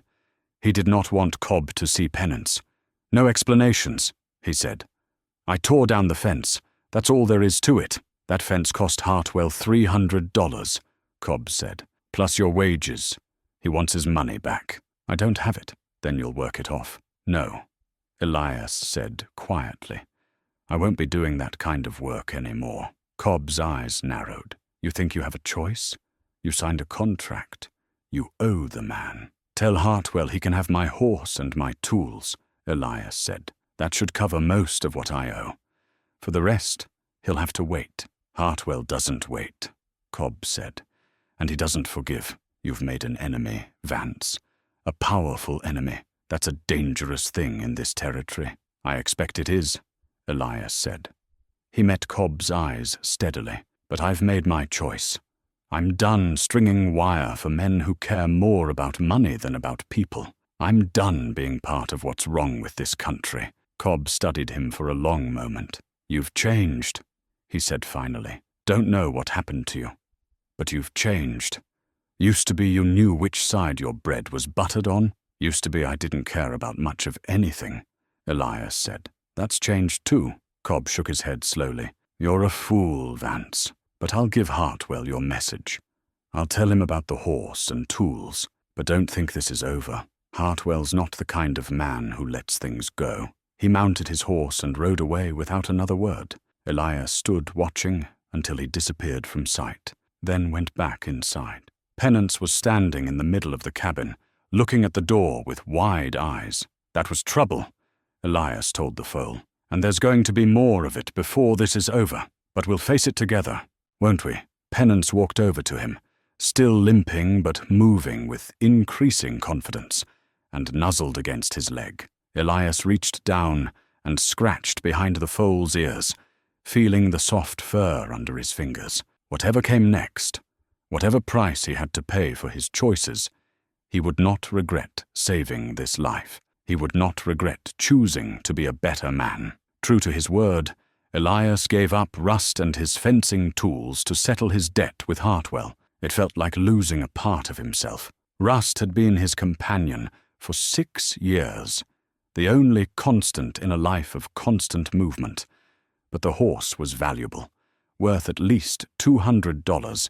He did not want Cobb to see Penance. "No explanations," he said. I tore down the fence. That's all there is to it. That fence cost Hartwell $300, Cobb said, plus your wages. He wants his money back. I don't have it. Then you'll work it off. No, Elias said quietly. I won't be doing that kind of work anymore. Cobb's eyes narrowed. You think you have a choice? You signed a contract. You owe the man. Tell Hartwell he can have my horse and my tools, Elias said. That should cover most of what I owe. For the rest, he'll have to wait. Hartwell doesn't wait, Cobb said. And he doesn't forgive. You've made an enemy, Vance. A powerful enemy. That's a dangerous thing in this territory. I expect it is, Elias said. He met Cobb's eyes steadily. But I've made my choice. I'm done stringing wire for men who care more about money than about people. I'm done being part of what's wrong with this country. Cobb studied him for a long moment. You've changed, he said finally. Don't know what happened to you, but you've changed. Used to be you knew which side your bread was buttered on. Used to be I didn't care about much of anything, Elias said. That's changed too. Cobb shook his head slowly. You're a fool, Vance, but I'll give Hartwell your message. I'll tell him about the horse and tools, but don't think this is over. Hartwell's not the kind of man who lets things go. He mounted his horse and rode away without another word. Elias stood watching until he disappeared from sight, then went back inside. Penance was standing in the middle of the cabin, looking at the door with wide eyes. That was trouble, Elias told the foal, and there's going to be more of it before this is over. But we'll face it together, won't we? Penance walked over to him, still limping but moving with increasing confidence, and nuzzled against his leg. Elias reached down and scratched behind the foal's ears, feeling the soft fur under his fingers. Whatever came next, whatever price he had to pay for his choices, he would not regret saving this life. He would not regret choosing to be a better man. True to his word, Elias gave up Rust and his fencing tools to settle his debt with Hartwell. It felt like losing a part of himself. Rust had been his companion for 6 years, the only constant in a life of constant movement. But the horse was valuable, worth at least $200,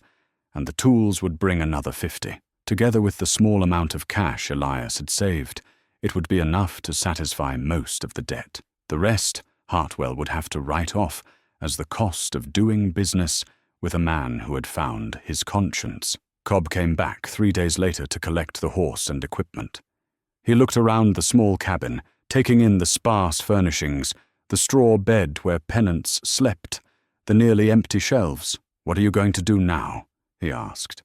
and the tools would bring another 50. Together with the small amount of cash Elias had saved, it would be enough to satisfy most of the debt. The rest Hartwell would have to write off as the cost of doing business with a man who had found his conscience. Cobb came back 3 days later to collect the horse and equipment. He looked around the small cabin, taking in the sparse furnishings, the straw bed where Penance slept, the nearly empty shelves. What are you going to do now? He asked,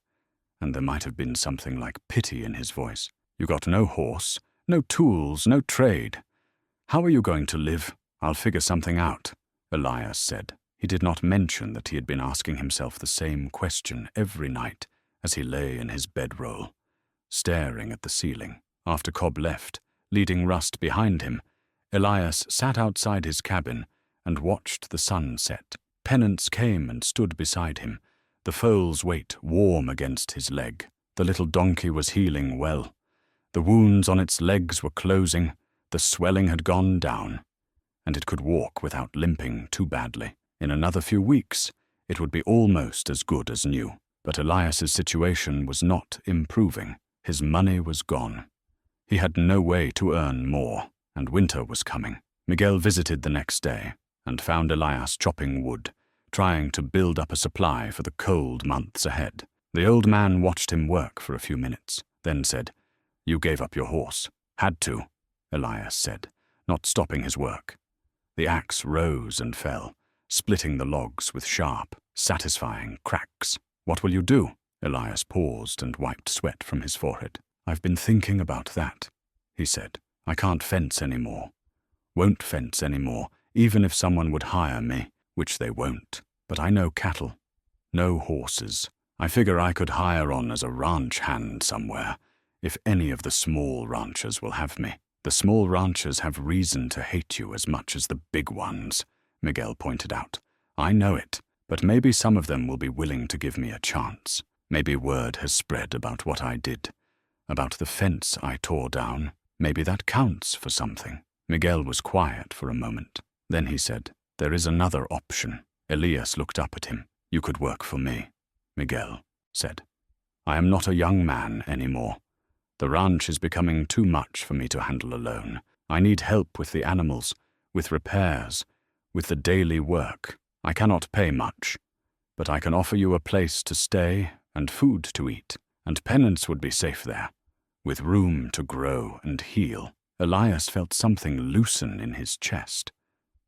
and there might have been something like pity in his voice. You got no horse, no tools, no trade. How are you going to live? I'll figure something out, Elias said. He did not mention that he had been asking himself the same question every night as he lay in his bedroll, staring at the ceiling. After Cobb left, leading Rust behind him, Elias sat outside his cabin and watched the sun set. Penance came and stood beside him, the foal's weight warm against his leg. The little donkey was healing well. The wounds on its legs were closing, the swelling had gone down, and it could walk without limping too badly. In another few weeks, it would be almost as good as new. But Elias's situation was not improving. His money was gone. He had no way to earn more, and winter was coming. Miguel visited the next day and found Elias chopping wood, trying to build up a supply for the cold months ahead. The old man watched him work for a few minutes, then said, You gave up your horse. Had to, Elias said, not stopping his work. The axe rose and fell, splitting the logs with sharp, satisfying cracks. What will you do? Elias paused and wiped sweat from his forehead. I've been thinking about that, he said. I can't fence anymore. Won't fence anymore, even if someone would hire me, which they won't. But I know cattle, no horses. I figure I could hire on as a ranch hand somewhere, if any of the small ranchers will have me. The small ranchers have reason to hate you as much as the big ones, Miguel pointed out. I know it, but maybe some of them will be willing to give me a chance. Maybe word has spread about what I did, about the fence I tore down. Maybe that counts for something. Miguel was quiet for a moment. Then he said, "There is another option." Elias looked up at him. "You could work for me," Miguel said. "I am not a young man anymore. The ranch is becoming too much for me to handle alone. I need help with the animals, with repairs, with the daily work. I cannot pay much, but I can offer you a place to stay and food to eat, and Penance would be safe there, with room to grow and heal." Elias felt something loosen in his chest.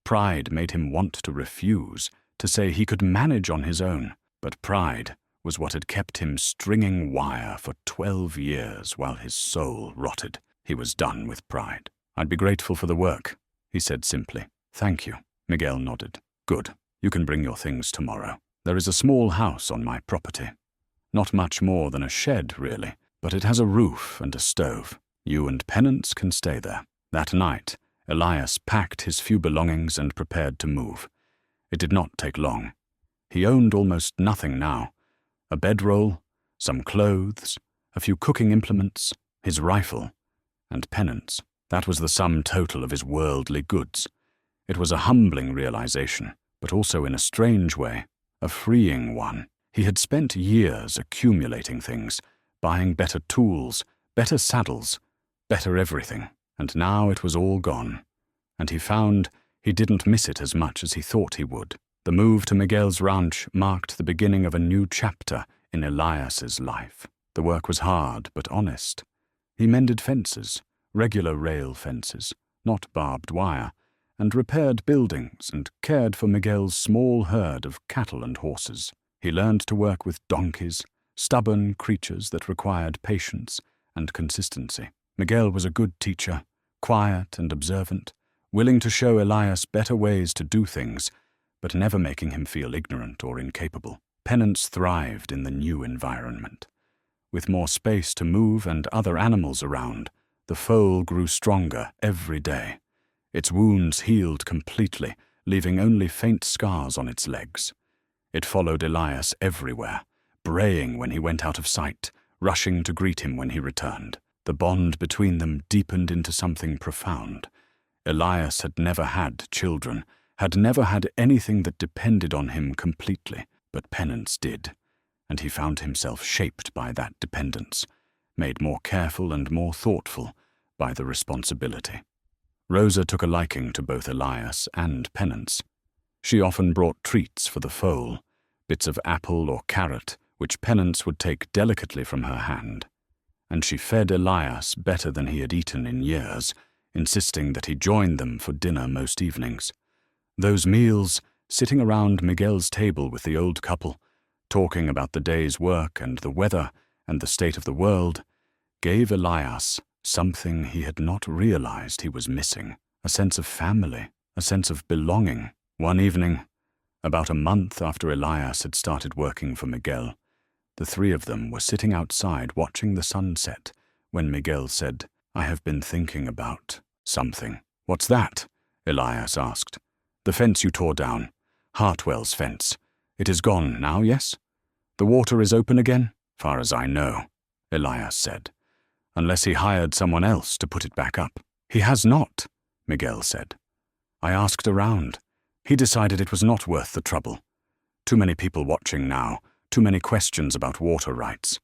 Pride made him want to refuse, to say he could manage on his own, but pride was what had kept him stringing wire for 12 years while his soul rotted. He was done with pride. "I'd be grateful for the work," he said simply. "Thank you," Miguel nodded. "Good. You can bring your things tomorrow. There is a small house on my property. Not much more than a shed, really, but it has a roof and a stove. You and Penance can stay there." That night, Elias packed his few belongings and prepared to move. It did not take long. He owned almost nothing now. A bedroll, some clothes, a few cooking implements, his rifle, and Penance. That was the sum total of his worldly goods. It was a humbling realization, but also in a strange way, a freeing one. He had spent years accumulating things, buying better tools, better saddles, better everything, and now it was all gone. And he found he didn't miss it as much as he thought he would. The move to Miguel's ranch marked the beginning of a new chapter in Elias's life. The work was hard but honest. He mended fences, regular rail fences, not barbed wire, and repaired buildings and cared for Miguel's small herd of cattle and horses. He learned to work with donkeys, stubborn creatures that required patience and consistency. Miguel was a good teacher, quiet and observant, willing to show Elias better ways to do things, but never making him feel ignorant or incapable. Penance thrived in the new environment. With more space to move and other animals around, the foal grew stronger every day. Its wounds healed completely, leaving only faint scars on its legs. It followed Elias everywhere, braying when he went out of sight, rushing to greet him when he returned. The bond between them deepened into something profound. Elias had never had children, had never had anything that depended on him completely, but Penance did, and he found himself shaped by that dependence, made more careful and more thoughtful by the responsibility. Rosa took a liking to both Elias and Penance. She often brought treats for the foal, bits of apple or carrot, which Penance would take delicately from her hand. And she fed Elias better than he had eaten in years, insisting that he join them for dinner most evenings. Those meals, sitting around Miguel's table with the old couple, talking about the day's work and the weather and the state of the world, gave Elias something he had not realized he was missing, a sense of family, a sense of belonging. One evening, about a month after Elias had started working for Miguel, the three of them were sitting outside watching the sunset when Miguel said, "I have been thinking about something." "What's that?" Elias asked. "The fence you tore down. Hartwell's fence. It is gone now, yes? The water is open again?" "Far as I know," Elias said, "unless he hired someone else to put it back up." "He has not," Miguel said. "I asked around. He decided it was not worth the trouble. Too many people watching now, too many questions about water rights.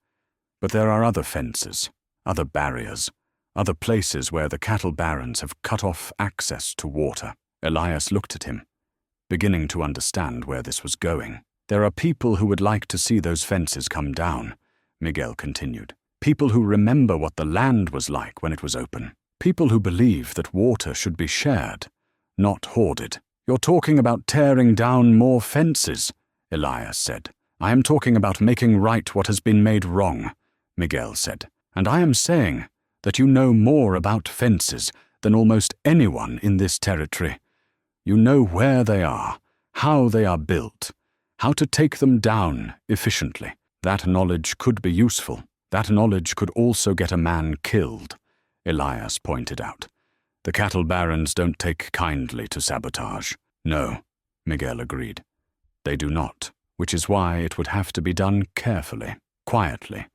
But there are other fences, other barriers, other places where the cattle barons have cut off access to water." Elias looked at him, beginning to understand where this was going. "There are people who would like to see those fences come down," Miguel continued. "People who remember what the land was like when it was open. People who believe that water should be shared, not hoarded." "You're talking about tearing down more fences," Elias said. "I am talking about making right what has been made wrong," Miguel said. "And I am saying that you know more about fences than almost anyone in this territory. You know where they are, how they are built, how to take them down efficiently. That knowledge could be useful. That knowledge could also get a man killed," Elias pointed out. "The cattle barons don't take kindly to sabotage." "No," Miguel agreed. "They do not, which is why it would have to be done carefully, quietly,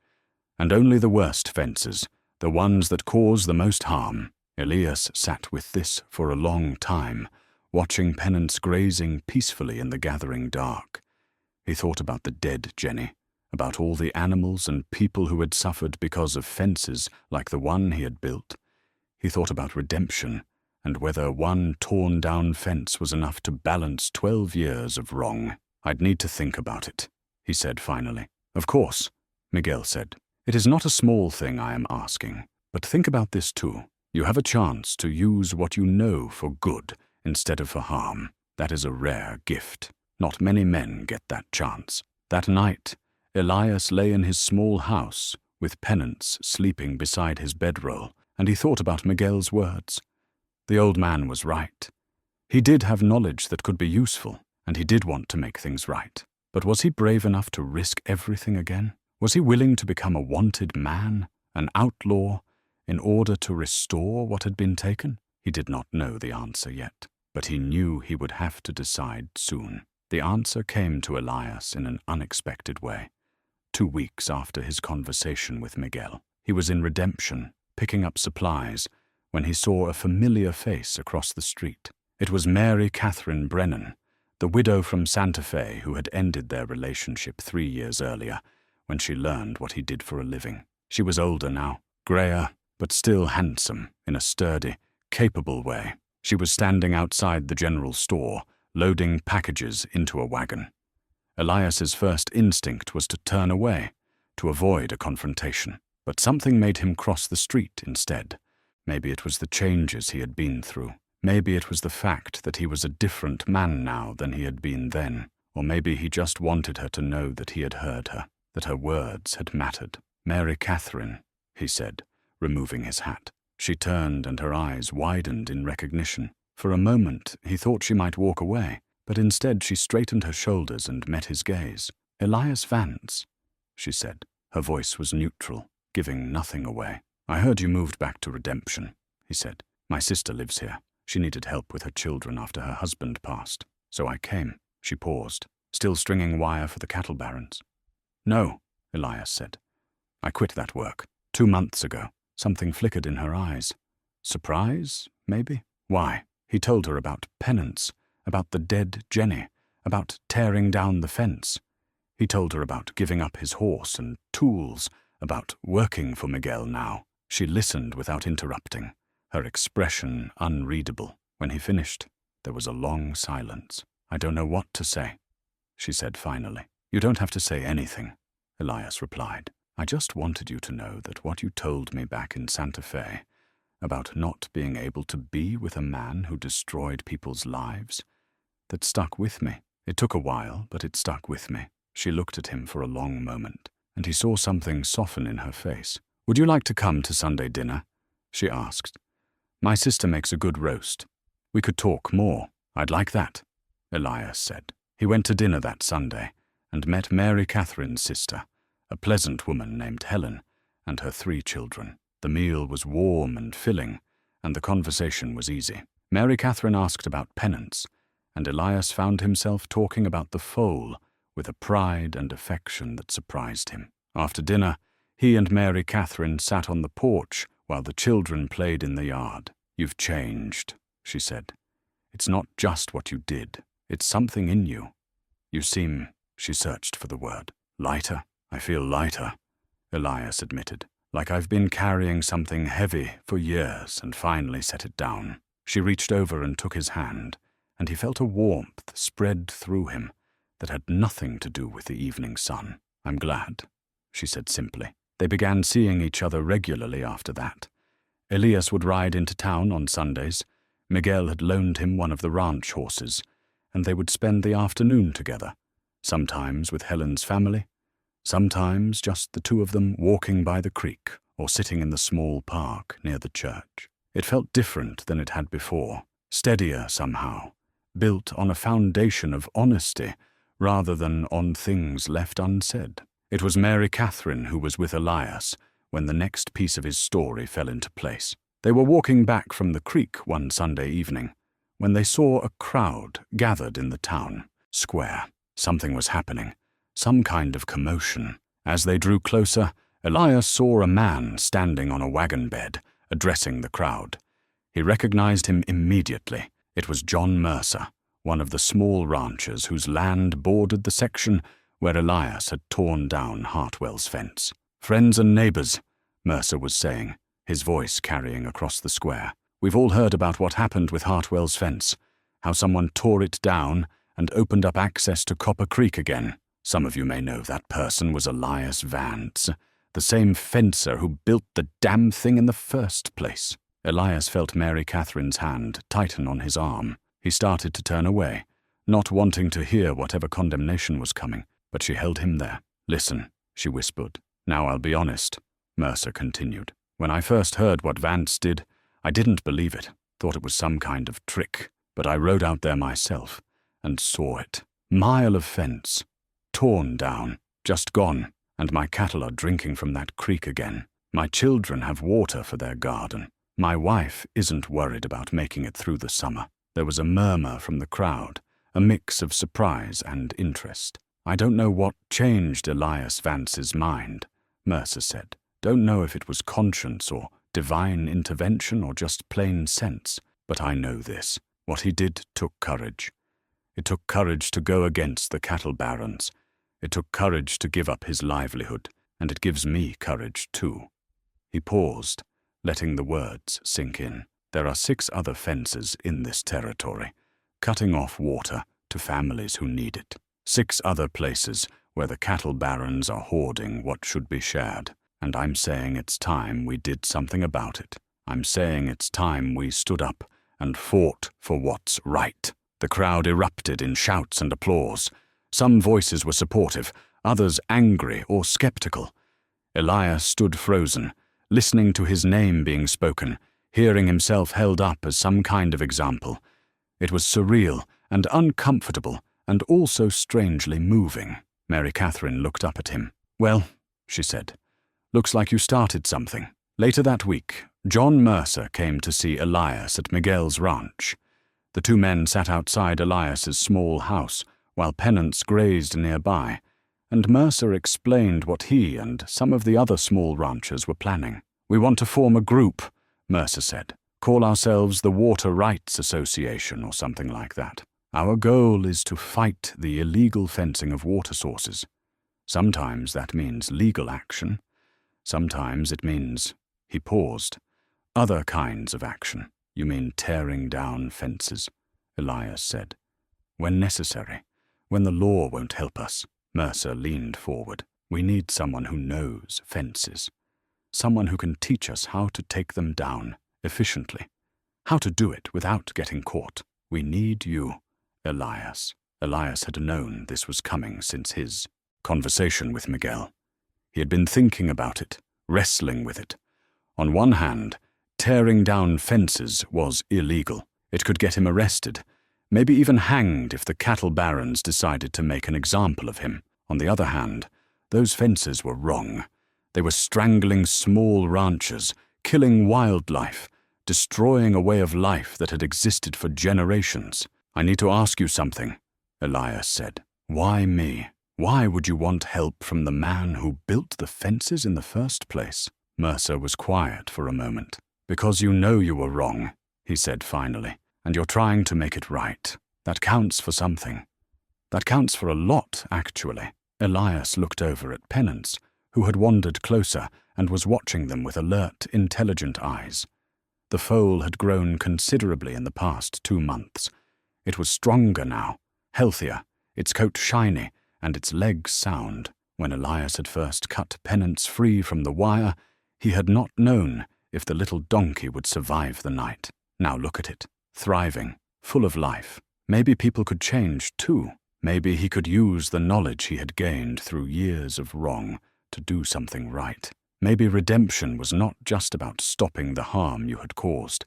and only the worst fences, the ones that cause the most harm, Elias sat with this for a long time, watching Penance grazing peacefully in the gathering dark. He thought about the dead Jenny, about all the animals and people who had suffered because of fences like the one he had built. He thought about redemption, and whether one torn-down fence was enough to balance 12 years of wrong. "I'd need to think about it," he said finally. "Of course," Miguel said. "It is not a small thing I am asking, but think about this too. You have a chance to use what you know for good instead of for harm. That is a rare gift. Not many men get that chance." That night, Elias lay in his small house, with Penance sleeping beside his bedroll, and he thought about Miguel's words. The old man was right. He did have knowledge that could be useful, and he did want to make things right. But was he brave enough to risk everything again? Was he willing to become a wanted man, an outlaw, in order to restore what had been taken? He did not know the answer yet, but he knew he would have to decide soon. The answer came to Elias in an unexpected way. 2 weeks after his conversation with Miguel, he was in Redemption, picking up supplies, when he saw a familiar face across the street. It was Mary Catherine Brennan, the widow from Santa Fe who had ended their relationship 3 years earlier, when she learned what he did for a living. She was older now, grayer, but still handsome in a sturdy, capable way. She was standing outside the general store, loading packages into a wagon. Elias's first instinct was to turn away, to avoid a confrontation, but something made him cross the street instead. Maybe it was the changes he had been through. Maybe it was the fact that he was a different man now than he had been then, or maybe he just wanted her to know that he had heard her, that her words had mattered. "Mary Catherine," he said, removing his hat. She turned and her eyes widened in recognition. For a moment he thought she might walk away, but instead she straightened her shoulders and met his gaze. "Elias Vance," she said. Her voice was neutral, giving nothing away. "I heard you moved back to Redemption," he said. "My sister lives here. She needed help with her children after her husband passed. So I came." She paused, still stringing wire for the cattle barons. "No," Elias said. "I quit that work 2 months ago." Something flickered in her eyes. Surprise, maybe? Why? He told her about Penance, about the dead Jenny, about tearing down the fence. He told her about giving up his horse and tools, about working for Miguel now. She listened without interrupting, her expression unreadable. When he finished, there was a long silence. "I don't know what to say," she said finally. "You don't have to say anything," Elias replied. "I just wanted you to know that what you told me back in Santa Fe, about not being able to be with a man who destroyed people's lives, that stuck with me. It took a while, but it stuck with me." She looked at him for a long moment, and he saw something soften in her face. "Would you like to come to Sunday dinner?" she asked. "My sister makes a good roast. We could talk more." "I'd like that," Elias said. He went to dinner that Sunday and met Mary Catherine's sister, a pleasant woman named Helen, and her 3 children. The meal was warm and filling, and the conversation was easy. Mary Catherine asked about Penance, and Elias found himself talking about the foal with a pride and affection that surprised him. After dinner, he and Mary Catherine sat on the porch while the children played in the yard. "You've changed," she said. "It's not just what you did, it's something in you. You seem," she searched for the word, "lighter." "I feel lighter," Elias admitted, "like I've been carrying something heavy for years and finally set it down." She reached over and took his hand, and he felt a warmth spread through him that had nothing to do with the evening sun. "I'm glad," she said simply. They began seeing each other regularly after that. Elias would ride into town on Sundays. Miguel had loaned him one of the ranch horses, and they would spend the afternoon together, sometimes with Helen's family, sometimes just the 2 of them walking by the creek or sitting in the small park near the church. It felt different than it had before, steadier somehow, built on a foundation of honesty rather than on things left unsaid. It was Mary Catherine who was with Elias when the next piece of his story fell into place. They were walking back from the creek one Sunday evening when they saw a crowd gathered in the town square. Something was happening. Some kind of commotion. As they drew closer, Elias saw a man standing on a wagon bed, addressing the crowd. He recognized him immediately. It was John Mercer, one of the small ranchers whose land bordered the section where Elias had torn down Hartwell's fence. "Friends and neighbors," Mercer was saying, his voice carrying across the square. "We've all heard about what happened with Hartwell's fence, how someone tore it down and opened up access to Copper Creek again. Some of you may know that person was Elias Vance, the same fencer who built the damn thing in the first place." Elias felt Mary Catherine's hand tighten on his arm. He started to turn away, not wanting to hear whatever condemnation was coming, but she held him there. "Listen," she whispered. "Now I'll be honest," Mercer continued. "When I first heard what Vance did, I didn't believe it, thought it was some kind of trick, but I rode out there myself and saw it. Mile of fence, torn down, just gone, and my cattle are drinking from that creek again. My children have water for their garden. My wife isn't worried about making it through the summer." There was a murmur from the crowd, a mix of surprise and interest. "I don't know what changed Elias Vance's mind," Mercer said. "Don't know if it was conscience or divine intervention or just plain sense, but I know this. What he did took courage. It took courage to go against the cattle barons. It took courage to give up his livelihood, and it gives me courage too." He paused, letting the words sink in. "There are 6 other fences in this territory, cutting off water to families who need it. 6 other places where the cattle barons are hoarding what should be shared. And I'm saying it's time we did something about it. I'm saying it's time we stood up and fought for what's right." The crowd erupted in shouts and applause. Some voices were supportive, others angry or skeptical. Elias stood frozen, listening to his name being spoken, hearing himself held up as some kind of example. It was surreal and uncomfortable and also strangely moving. Mary Catherine looked up at him. "Well," she said, "looks like you started something." Later that week, John Mercer came to see Elias at Miguel's ranch. The 2 men sat outside Elias's small house while Pennants grazed nearby, and Mercer explained what he and some of the other small ranchers were planning. "We want to form a group," Mercer said. "Call ourselves the Water Rights Association or something like that. Our goal is to fight the illegal fencing of water sources. Sometimes that means legal action. Sometimes it means," he paused, "other kinds of action." "You mean tearing down fences," Elias said. "When necessary, when the law won't help us." Mercer leaned forward. "We need someone who knows fences. Someone who can teach us how to take them down efficiently, how to do it without getting caught. We need you, Elias." Elias had known this was coming since his conversation with Miguel. He had been thinking about it, wrestling with it. On one hand, tearing down fences was illegal. It could get him arrested, maybe even hanged if the cattle barons decided to make an example of him. On the other hand, those fences were wrong. They were strangling small ranchers, killing wildlife, destroying a way of life that had existed for generations. "I need to ask you something," Elias said. "Why me? Why would you want help from the man who built the fences in the first place?" Mercer was quiet for a moment. "Because you know you were wrong," he said finally, "and you're trying to make it right. That counts for something. That counts for a lot, actually." Elias looked over at Pennants, who had wandered closer and was watching them with alert, intelligent eyes. The foal had grown considerably in the past 2 months. It was stronger now, healthier, its coat shiny, and its legs sound. When Elias had first cut Pennants free from the wire, he had not known if the little donkey would survive the night. Now look at it, thriving, full of life. Maybe people could change too. Maybe he could use the knowledge he had gained through years of wrong to do something right. Maybe redemption was not just about stopping the harm you had caused,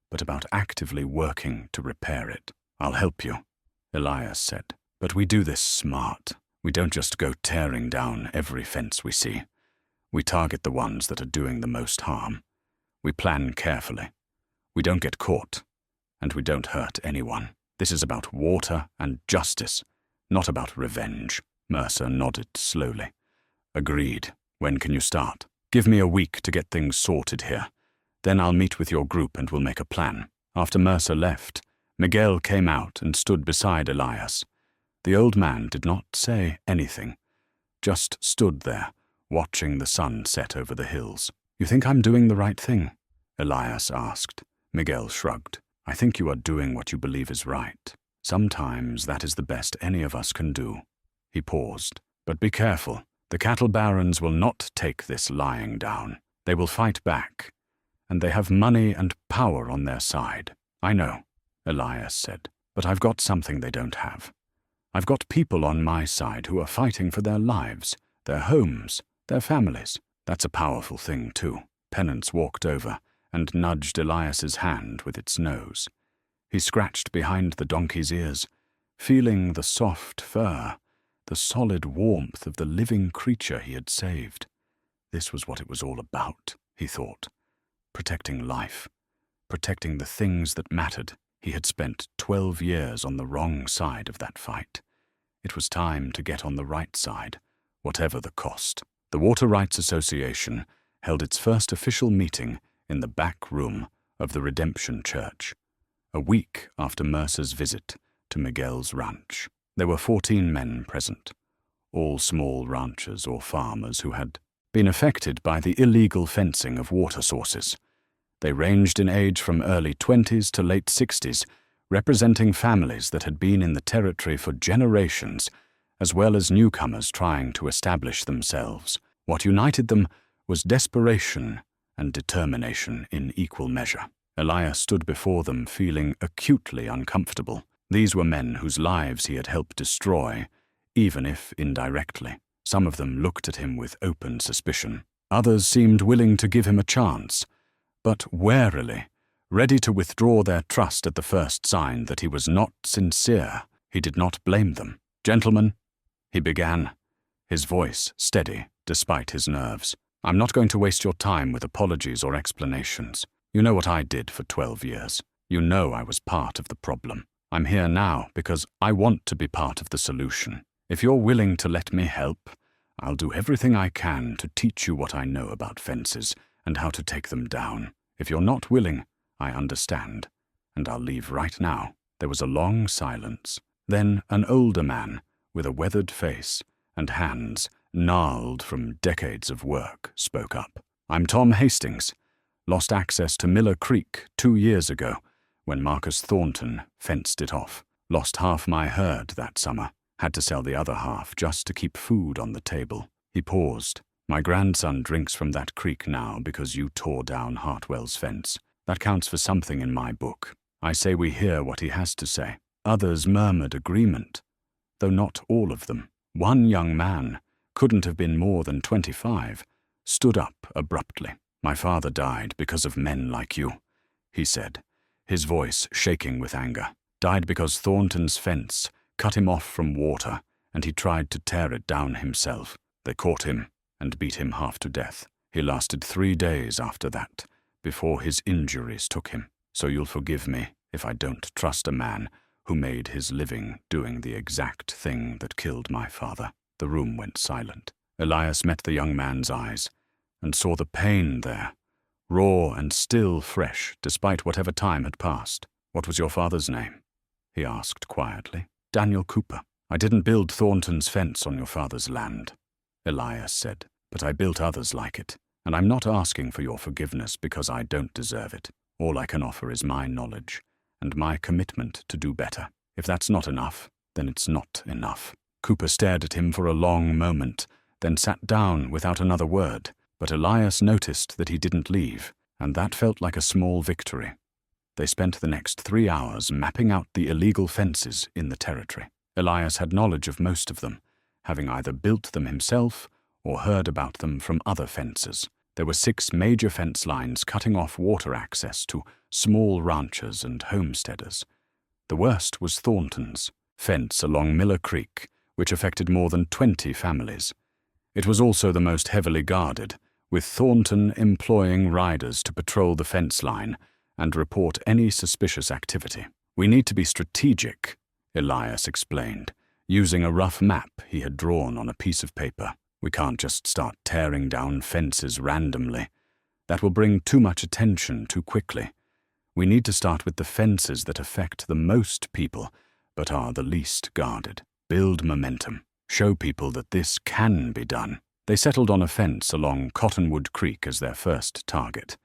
but about actively working to repair it. "I'll help you," Elias said. "But we do this smart. We don't just go tearing down every fence we see. We target the ones that are doing the most harm. We plan carefully. We don't get caught, and we don't hurt anyone. This is about water and justice, not about revenge." Mercer nodded slowly. "Agreed. When can you start?" "Give me a week to get things sorted here. Then I'll meet with your group and we'll make a plan." After Mercer left, Miguel came out and stood beside Elias. The old man did not say anything, just stood there, watching the sun set over the hills. "You think I'm doing the right thing?" Elias asked. Miguel shrugged. "I think you are doing what you believe is right. Sometimes that is the best any of us can do." He paused. "But be careful. The cattle barons will not take this lying down. They will fight back. And they have money and power on their side." "I know," Elias said, "but I've got something they don't have. I've got people on my side who are fighting for their lives, their homes, their families. That's a powerful thing, too." Penance walked over and nudged Elias's hand with its nose. He scratched behind the donkey's ears, feeling the soft fur, the solid warmth of the living creature he had saved. This was what it was all about, he thought. Protecting life, protecting the things that mattered. He had spent 12 years on the wrong side of that fight. It was time to get on the right side, whatever the cost. The Water Rights Association held its first official meeting in the back room of the Redemption Church, a week after Mercer's visit to Miguel's ranch. There were 14 men present, all small ranchers or farmers who had been affected by the illegal fencing of water sources. They ranged in age from early 20s to late 60s, representing families that had been in the territory for generations, as well as newcomers trying to establish themselves. What united them was desperation and determination in equal measure. Elias stood before them feeling acutely uncomfortable. These were men whose lives he had helped destroy, even if indirectly. Some of them looked at him with open suspicion. Others seemed willing to give him a chance, but warily, ready to withdraw their trust at the first sign that he was not sincere. He did not blame them. "Gentlemen," he began, his voice steady despite his nerves, "I'm not going to waste your time with apologies or explanations. You know what I did for 12 years. You know I was part of the problem. I'm here now because I want to be part of the solution. If you're willing to let me help, I'll do everything I can to teach you what I know about fences and how to take them down. If you're not willing, I understand, and I'll leave right now." There was a long silence. Then an older man, with a weathered face and hands gnarled from decades of work, spoke up. "I'm Tom Hastings. Lost access to Miller Creek 2 years ago when Marcus Thornton fenced it off. Lost half my herd that summer. Had to sell the other half just to keep food on the table." He paused. "My grandson drinks from that creek now because you tore down Hartwell's fence. That counts for something in my book. I say we hear what he has to say." Others murmured agreement, though not all of them. One young man, couldn't have been more than 25, stood up abruptly. "My father died because of men like you," he said, his voice shaking with anger. "Died because Thornton's fence cut him off from water, and he tried to tear it down himself. They caught him and beat him half to death. He lasted 3 days after that, before his injuries took him. So you'll forgive me if I don't trust a man who made his living doing the exact thing that killed my father." The room went silent. Elias met the young man's eyes and saw the pain there, raw and still fresh despite whatever time had passed. "What was your father's name?" he asked quietly. "Daniel Cooper. I didn't build Thornton's fence on your father's land," Elias said, "but I built others like it, and I'm not asking for your forgiveness because I don't deserve it. All I can offer is my knowledge and my commitment to do better. If that's not enough, then it's not enough." Cooper stared at him for a long moment, then sat down without another word, but Elias noticed that he didn't leave, and that felt like a small victory. They spent the next 3 hours mapping out the illegal fences in the territory. Elias had knowledge of most of them, having either built them himself or heard about them from other fencers. There were 6 major fence lines cutting off water access to small ranchers and homesteaders. The worst was Thornton's fence along Miller Creek, which affected more than 20 families. It was also the most heavily guarded, with Thornton employing riders to patrol the fence line and report any suspicious activity. "We need to be strategic," Elias explained, using a rough map he had drawn on a piece of paper. "We can't just start tearing down fences randomly. That will bring too much attention too quickly. We need to start with the fences that affect the most people, but are the least guarded. Build momentum. Show people that this can be done. They settled on a fence along Cottonwood Creek as their first target.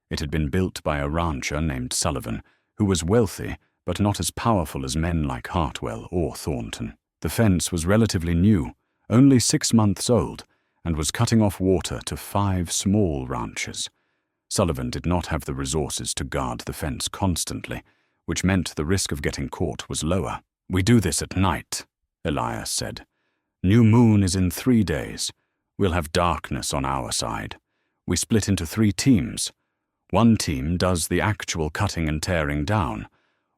It had been built by a rancher named Sullivan, who was wealthy but not as powerful as men like Hartwell or Thornton. The fence was relatively new, only 6 months old, and was cutting off water to 5 small ranches. Sullivan did not have the resources to guard the fence constantly, which meant the risk of getting caught was lower. "We do this at night," Elias said. "New moon is in 3 days. We'll have darkness on our side. We split into 3 teams. One team does the actual cutting and tearing down.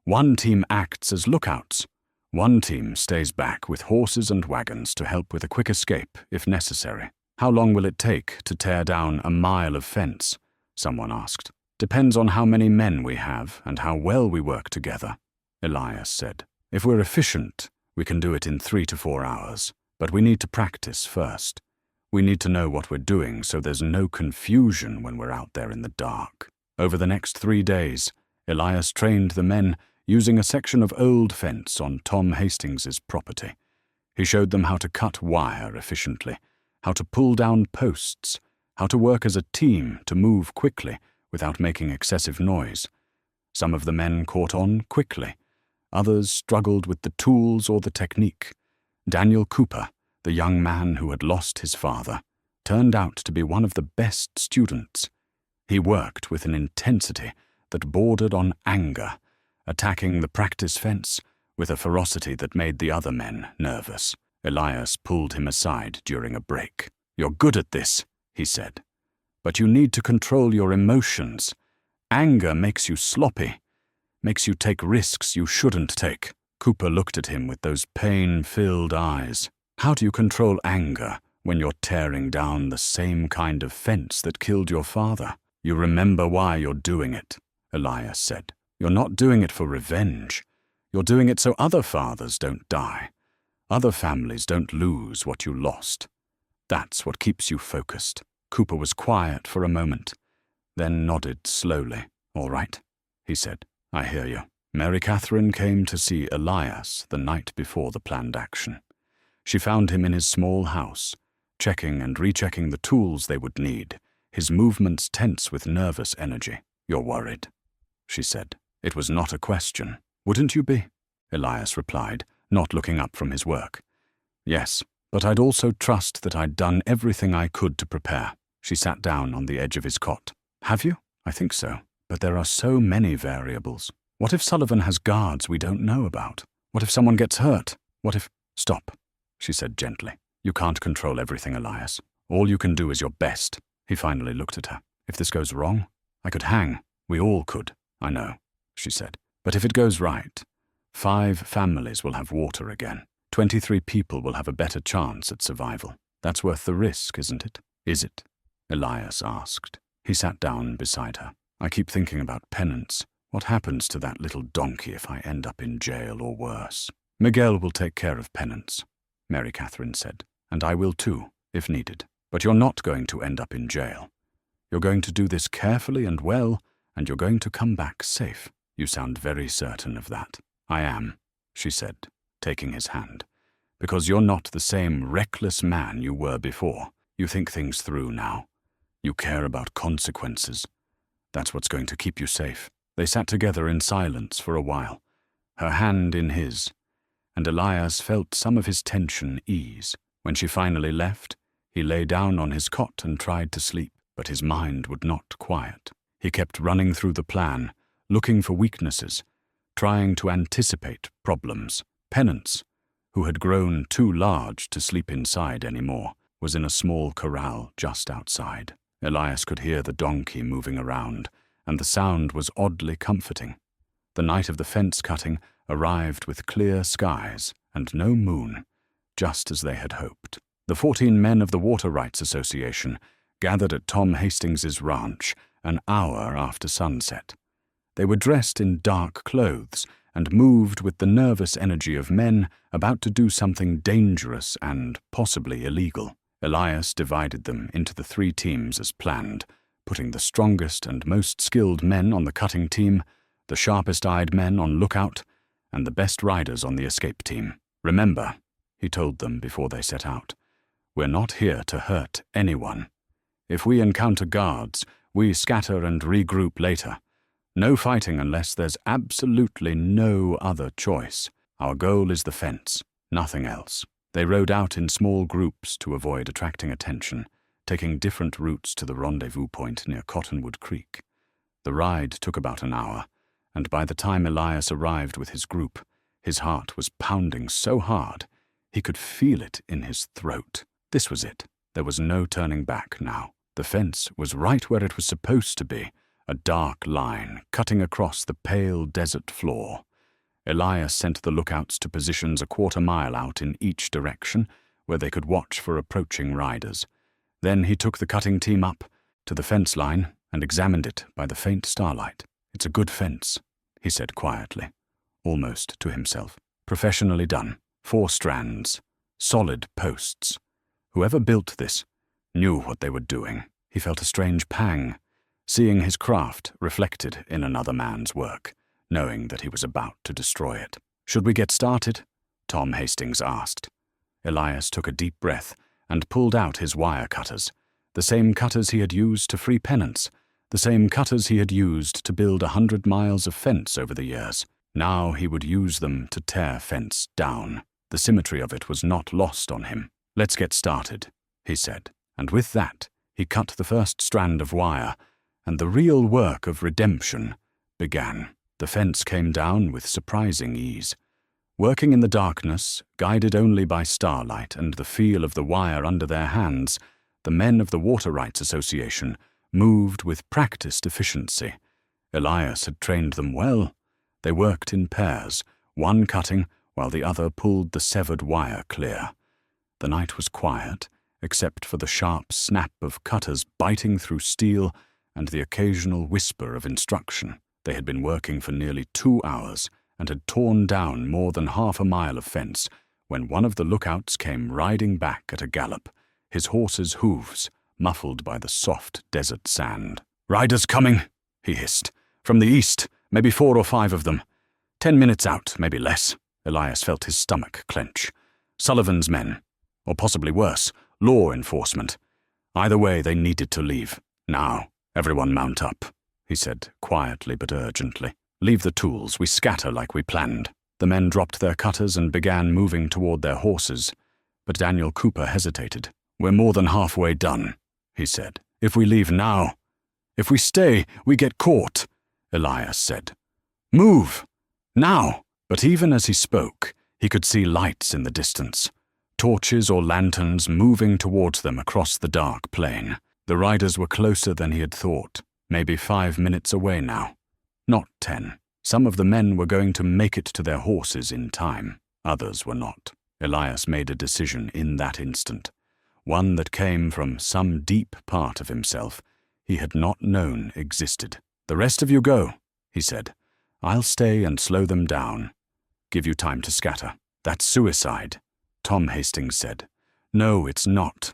One team acts as lookouts. One team stays back with horses and wagons to help with a quick escape if necessary." "How long will it take to tear down a mile of fence?" someone asked. "Depends on how many men we have and how well we work together," Elias said. "If we're efficient, we can do it in 3 to 4 hours, but we need to practice first. We need to know what we're doing so there's no confusion when we're out there in the dark." Over the next 3 days, Elias trained the men using a section of old fence on Tom Hastings's property. He showed them how to cut wire efficiently, how to pull down posts, how to work as a team to move quickly without making excessive noise. Some of the men caught on quickly. Others struggled with the tools or the technique. Daniel Cooper, the young man who had lost his father, turned out to be one of the best students. He worked with an intensity that bordered on anger, attacking the practice fence with a ferocity that made the other men nervous. Elias pulled him aside during a break. "You're good at this," he said, "but you need to control your emotions. Anger makes you sloppy, makes you take risks you shouldn't take." Cooper looked at him with those pain-filled eyes. "How do you control anger when you're tearing down the same kind of fence that killed your father?" "You remember why you're doing it," Elias said. "You're not doing it for revenge. You're doing it so other fathers don't die. Other families don't lose what you lost. That's what keeps you focused." Cooper was quiet for a moment, then nodded slowly. "All right," he said. "I hear you." Mary Catherine came to see Elias the night before the planned action. She found him in his small house, checking and rechecking the tools they would need, his movements tense with nervous energy. "You're worried," she said. It was not a question. "Wouldn't you be?" Elias replied, not looking up from his work. "Yes, but I'd also trust that I'd done everything I could to prepare." She sat down on the edge of his cot. "Have you?" "I think so, but there are so many variables. What if Sullivan has guards we don't know about? What if someone gets hurt? What if—" "Stop," she said gently. "You can't control everything, Elias. All you can do is your best." He finally looked at her. "If this goes wrong, I could hang. We all could." "I know," she said. "But if it goes right, 5 families will have water again. 23 people will have a better chance at survival. That's worth the risk, isn't it?" "Is it?" Elias asked. He sat down beside her. "I keep thinking about penance. What happens to that little donkey if I end up in jail or worse?" "Miguel will take care of penance," Mary Catherine said. "And I will too, if needed. But you're not going to end up in jail. You're going to do this carefully and well, and you're going to come back safe. You sound very certain of that." "I am," she said, taking his hand. "Because you're not the same reckless man you were before. You think things through now. You care about consequences. That's what's going to keep you safe." They sat together in silence for a while, her hand in his, and Elias felt some of his tension ease. When she finally left, he lay down on his cot and tried to sleep, but his mind would not quiet. He kept running through the plan, looking for weaknesses, trying to anticipate problems. Penance, who had grown too large to sleep inside anymore, was in a small corral just outside. Elias could hear the donkey moving around, and the sound was oddly comforting. The night of the fence cutting arrived with clear skies and no moon, just as they had hoped. The 14 men of the Water Rights Association gathered at Tom Hastings's ranch an hour after sunset. They were dressed in dark clothes and moved with the nervous energy of men about to do something dangerous and possibly illegal. Elias divided them into the 3 teams as planned, putting the strongest and most skilled men on the cutting team, the sharpest-eyed men on lookout, and the best riders on the escape team. "Remember," he told them before they set out, "we're not here to hurt anyone. If we encounter guards, we scatter and regroup later. No fighting unless there's absolutely no other choice. Our goal is the fence, nothing else." They rode out in small groups to avoid attracting attention, taking different routes to the rendezvous point near Cottonwood Creek. The ride took about an hour, and by the time Elias arrived with his group, his heart was pounding so hard he could feel it in his throat. This was it. There was no turning back now. The fence was right where it was supposed to be, a dark line cutting across the pale desert floor. Elias sent the lookouts to positions a quarter-mile out in each direction, where they could watch for approaching riders. Then he took the cutting team up to the fence line and examined it by the faint starlight. "It's a good fence," he said quietly, almost to himself. "Professionally done. 4 strands. Solid posts. Whoever built this knew what they were doing." He felt a strange pang, seeing his craft reflected in another man's work, knowing that he was about to destroy it. "Should we get started?" Tom Hastings asked. Elias took a deep breath and pulled out his wire cutters, the same cutters he had used to free Penance, the same cutters he had used to build 100 miles of fence over the years. Now he would use them to tear fence down. The symmetry of it was not lost on him. "Let's get started," he said, and with that he cut the first strand of wire, and the real work of redemption began. The fence came down with surprising ease. Working in the darkness, guided only by starlight and the feel of the wire under their hands, the men of the Water Rights Association moved with practiced efficiency. Elias had trained them well. They worked in pairs, one cutting while the other pulled the severed wire clear. The night was quiet, except for the sharp snap of cutters biting through steel and the occasional whisper of instruction. They had been working for nearly 2 hours and had torn down more than half a mile of fence when one of the lookouts came riding back at a gallop, his horse's hooves muffled by the soft desert sand. "Riders coming," he hissed. "From the east, maybe 4 or 5 of them. 10 minutes out, maybe less." Elias felt his stomach clench. Sullivan's men, or possibly worse, law enforcement. Either way, they needed to leave. "Now, everyone mount up," he said, quietly but urgently. "Leave the tools, we scatter like we planned." The men dropped their cutters and began moving toward their horses, but Daniel Cooper hesitated. "We're more than halfway done," he said. "If we leave now, if we stay, we get caught," Elias said. "Move! Now!" But even as he spoke, he could see lights in the distance, torches or lanterns moving towards them across the dark plain. The riders were closer than he had thought, maybe 5 minutes away now. Not 10. Some of the men were going to make it to their horses in time. Others were not. Elias made a decision in that instant, one that came from some deep part of himself he had not known existed. "The rest of you go," he said. "I'll stay and slow them down. Give you time to scatter." "That's suicide," Tom Hastings said. "No, it's not.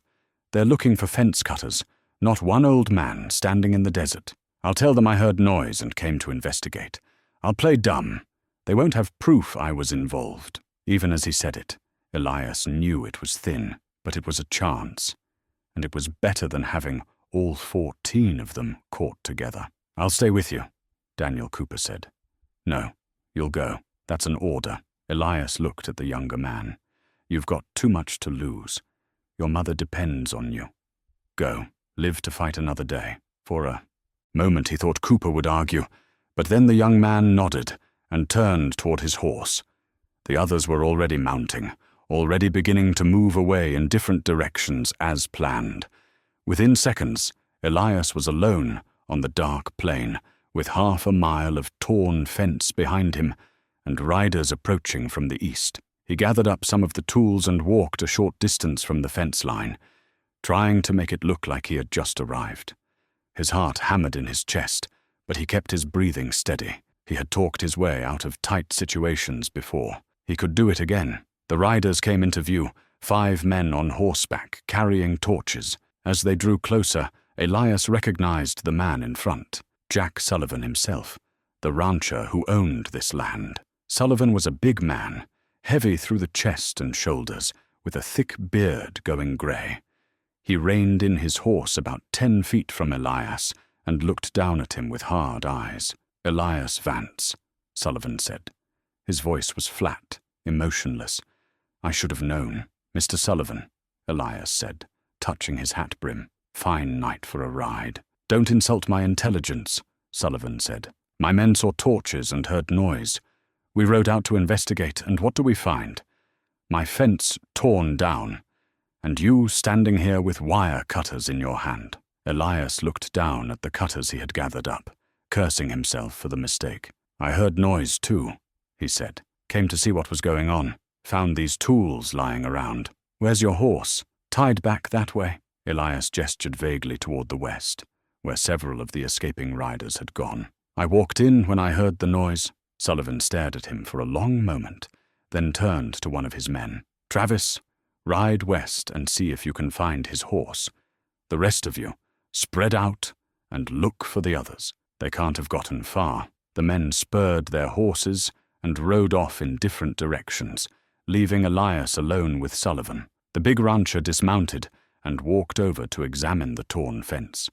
They're looking for fence cutters, not one old man standing in the desert. I'll tell them I heard noise and came to investigate. I'll play dumb. They won't have proof I was involved." Even as he said it, Elias knew it was thin, but it was a chance, and it was better than having all 14 of them caught together. "I'll stay with you," Daniel Cooper said. "No, you'll go. That's an order." Elias looked at the younger man. "You've got too much to lose. Your mother depends on you. Go, live to fight another day." For a moment he thought Cooper would argue, but then the young man nodded and turned toward his horse. The others were already mounting, already beginning to move away in different directions as planned. Within seconds, Elias was alone on the dark plain, with half a mile of torn fence behind him and riders approaching from the east. He gathered up some of the tools and walked a short distance from the fence line, trying to make it look like he had just arrived. His heart hammered in his chest, but he kept his breathing steady. He had talked his way out of tight situations before. He could do it again. The riders came into view, 5 men on horseback, carrying torches. As they drew closer, Elias recognized the man in front, Jack Sullivan himself, the rancher who owned this land. Sullivan was a big man, heavy through the chest and shoulders, with a thick beard going grey. He reined in his horse about 10 feet from Elias and looked down at him with hard eyes. "Elias Vance," Sullivan said. His voice was flat, emotionless. "I should have known. Mr. Sullivan," Elias said, touching his hat brim. "Fine night for a ride." "Don't insult my intelligence," Sullivan said. "My men saw torches and heard noise. We rode out to investigate, and what do we find? My fence torn down, and you standing here with wire cutters in your hand." Elias looked down at the cutters he had gathered up, cursing himself for the mistake. "I heard noise too," he said. "Came to see what was going on. Found these tools lying around. Where's your horse?" "Tied back that way." Elias gestured vaguely toward the west, where several of the escaping riders had gone. "I walked in when I heard the noise." Sullivan stared at him for a long moment, then turned to one of his men. "Travis, ride west and see if you can find his horse. The rest of you, spread out and look for the others. They can't have gotten far." The men spurred their horses and rode off in different directions, leaving Elias alone with Sullivan. The big rancher dismounted and walked over to examine the torn fence.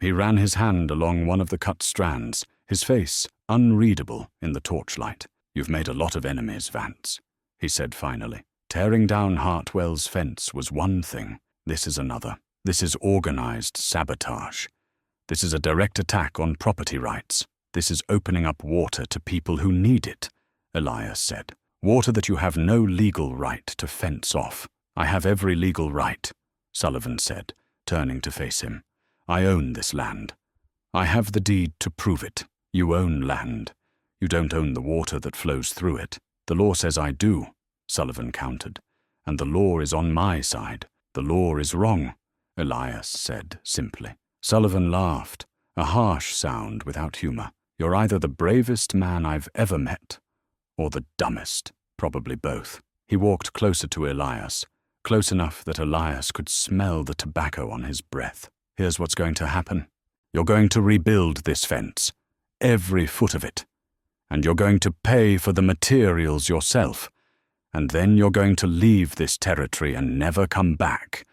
He ran his hand along one of the cut strands, his face unreadable in the torchlight. "You've made a lot of enemies, Vance," he said finally. "Tearing down Hartwell's fence was one thing. This is another. This is organized sabotage. This is a direct attack on property rights. This is opening up water to people who need it," Elias said. "Water that you have no legal right to fence off." "I have every legal right," Sullivan said, turning to face him. "I own this land. I have the deed to prove it. You own land. You don't own the water that flows through it." "The law says I do," Sullivan countered. "And the law is on my side. The law is wrong," Elias said simply. Sullivan laughed, a harsh sound without humor. "You're either the bravest man I've ever met, or the dumbest, probably both." He walked closer to Elias, close enough that Elias could smell the tobacco on his breath. "Here's what's going to happen. You're going to rebuild this fence, every foot of it, and you're going to pay for the materials yourself, and then you're going to leave this territory and never come back.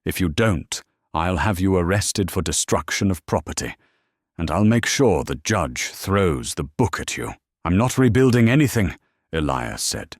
If you don't, I'll have you arrested for destruction of property, and I'll make sure the judge throws the book at you." "I'm not rebuilding anything," Elias said.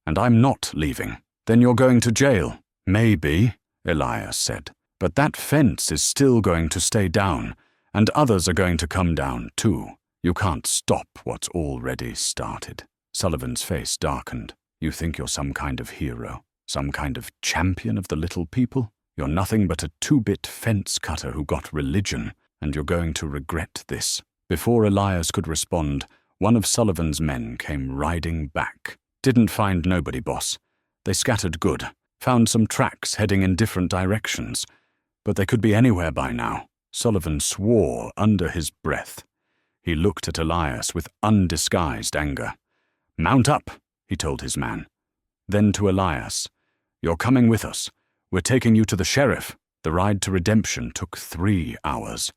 "And I'm not leaving." "Then you're going to jail." "Maybe," Elias said. "But that fence is still going to stay down, and others are going to come down too. You can't stop what's already started." Sullivan's face darkened. "You think you're some kind of hero, some kind of champion of the little people? You're nothing but a two-bit fence cutter who got religion, and you're going to regret this." Before Elias could respond, one of Sullivan's men came riding back. "Didn't find nobody, boss. They scattered good. Found some tracks heading in different directions, but they could be anywhere by now." Sullivan swore under his breath. He looked at Elias with undisguised anger. "Mount up," he told his man. Then to Elias, "You're coming with us. We're taking you to the sheriff." The ride to redemption took 3 hours.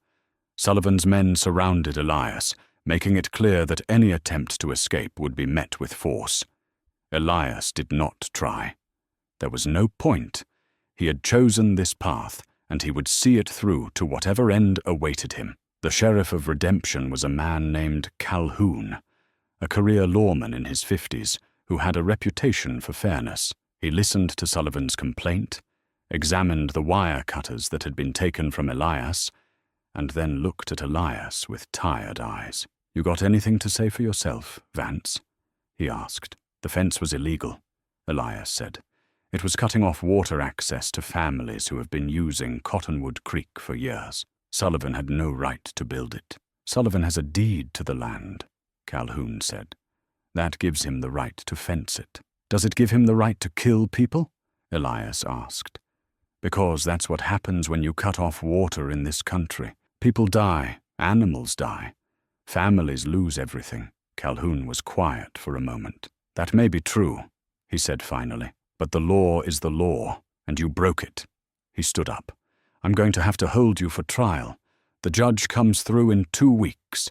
Sullivan's men surrounded Elias, making it clear that any attempt to escape would be met with force. Elias did not try. There was no point. He had chosen this path, and he would see it through to whatever end awaited him. The sheriff of redemption was a man named Calhoun, a career lawman in his 50s who had a reputation for fairness. He listened to Sullivan's complaint, examined the wire cutters that had been taken from Elias, and then looked at Elias with tired eyes. "You got anything to say for yourself, Vance?" he asked. "The fence was illegal," Elias said. "It was cutting off water access to families who have been using Cottonwood Creek for years. Sullivan had no right to build it." "Sullivan has a deed to the land," Calhoun said. "That gives him the right to fence it." "Does it give him the right to kill people?" Elias asked. "Because that's what happens when you cut off water in this country. People die, animals die, families lose everything." Calhoun was quiet for a moment. "That may be true," he said finally, "but the law is the law, and you broke it." He stood up. I'm going to have to hold you for trial. The judge comes through in 2 weeks.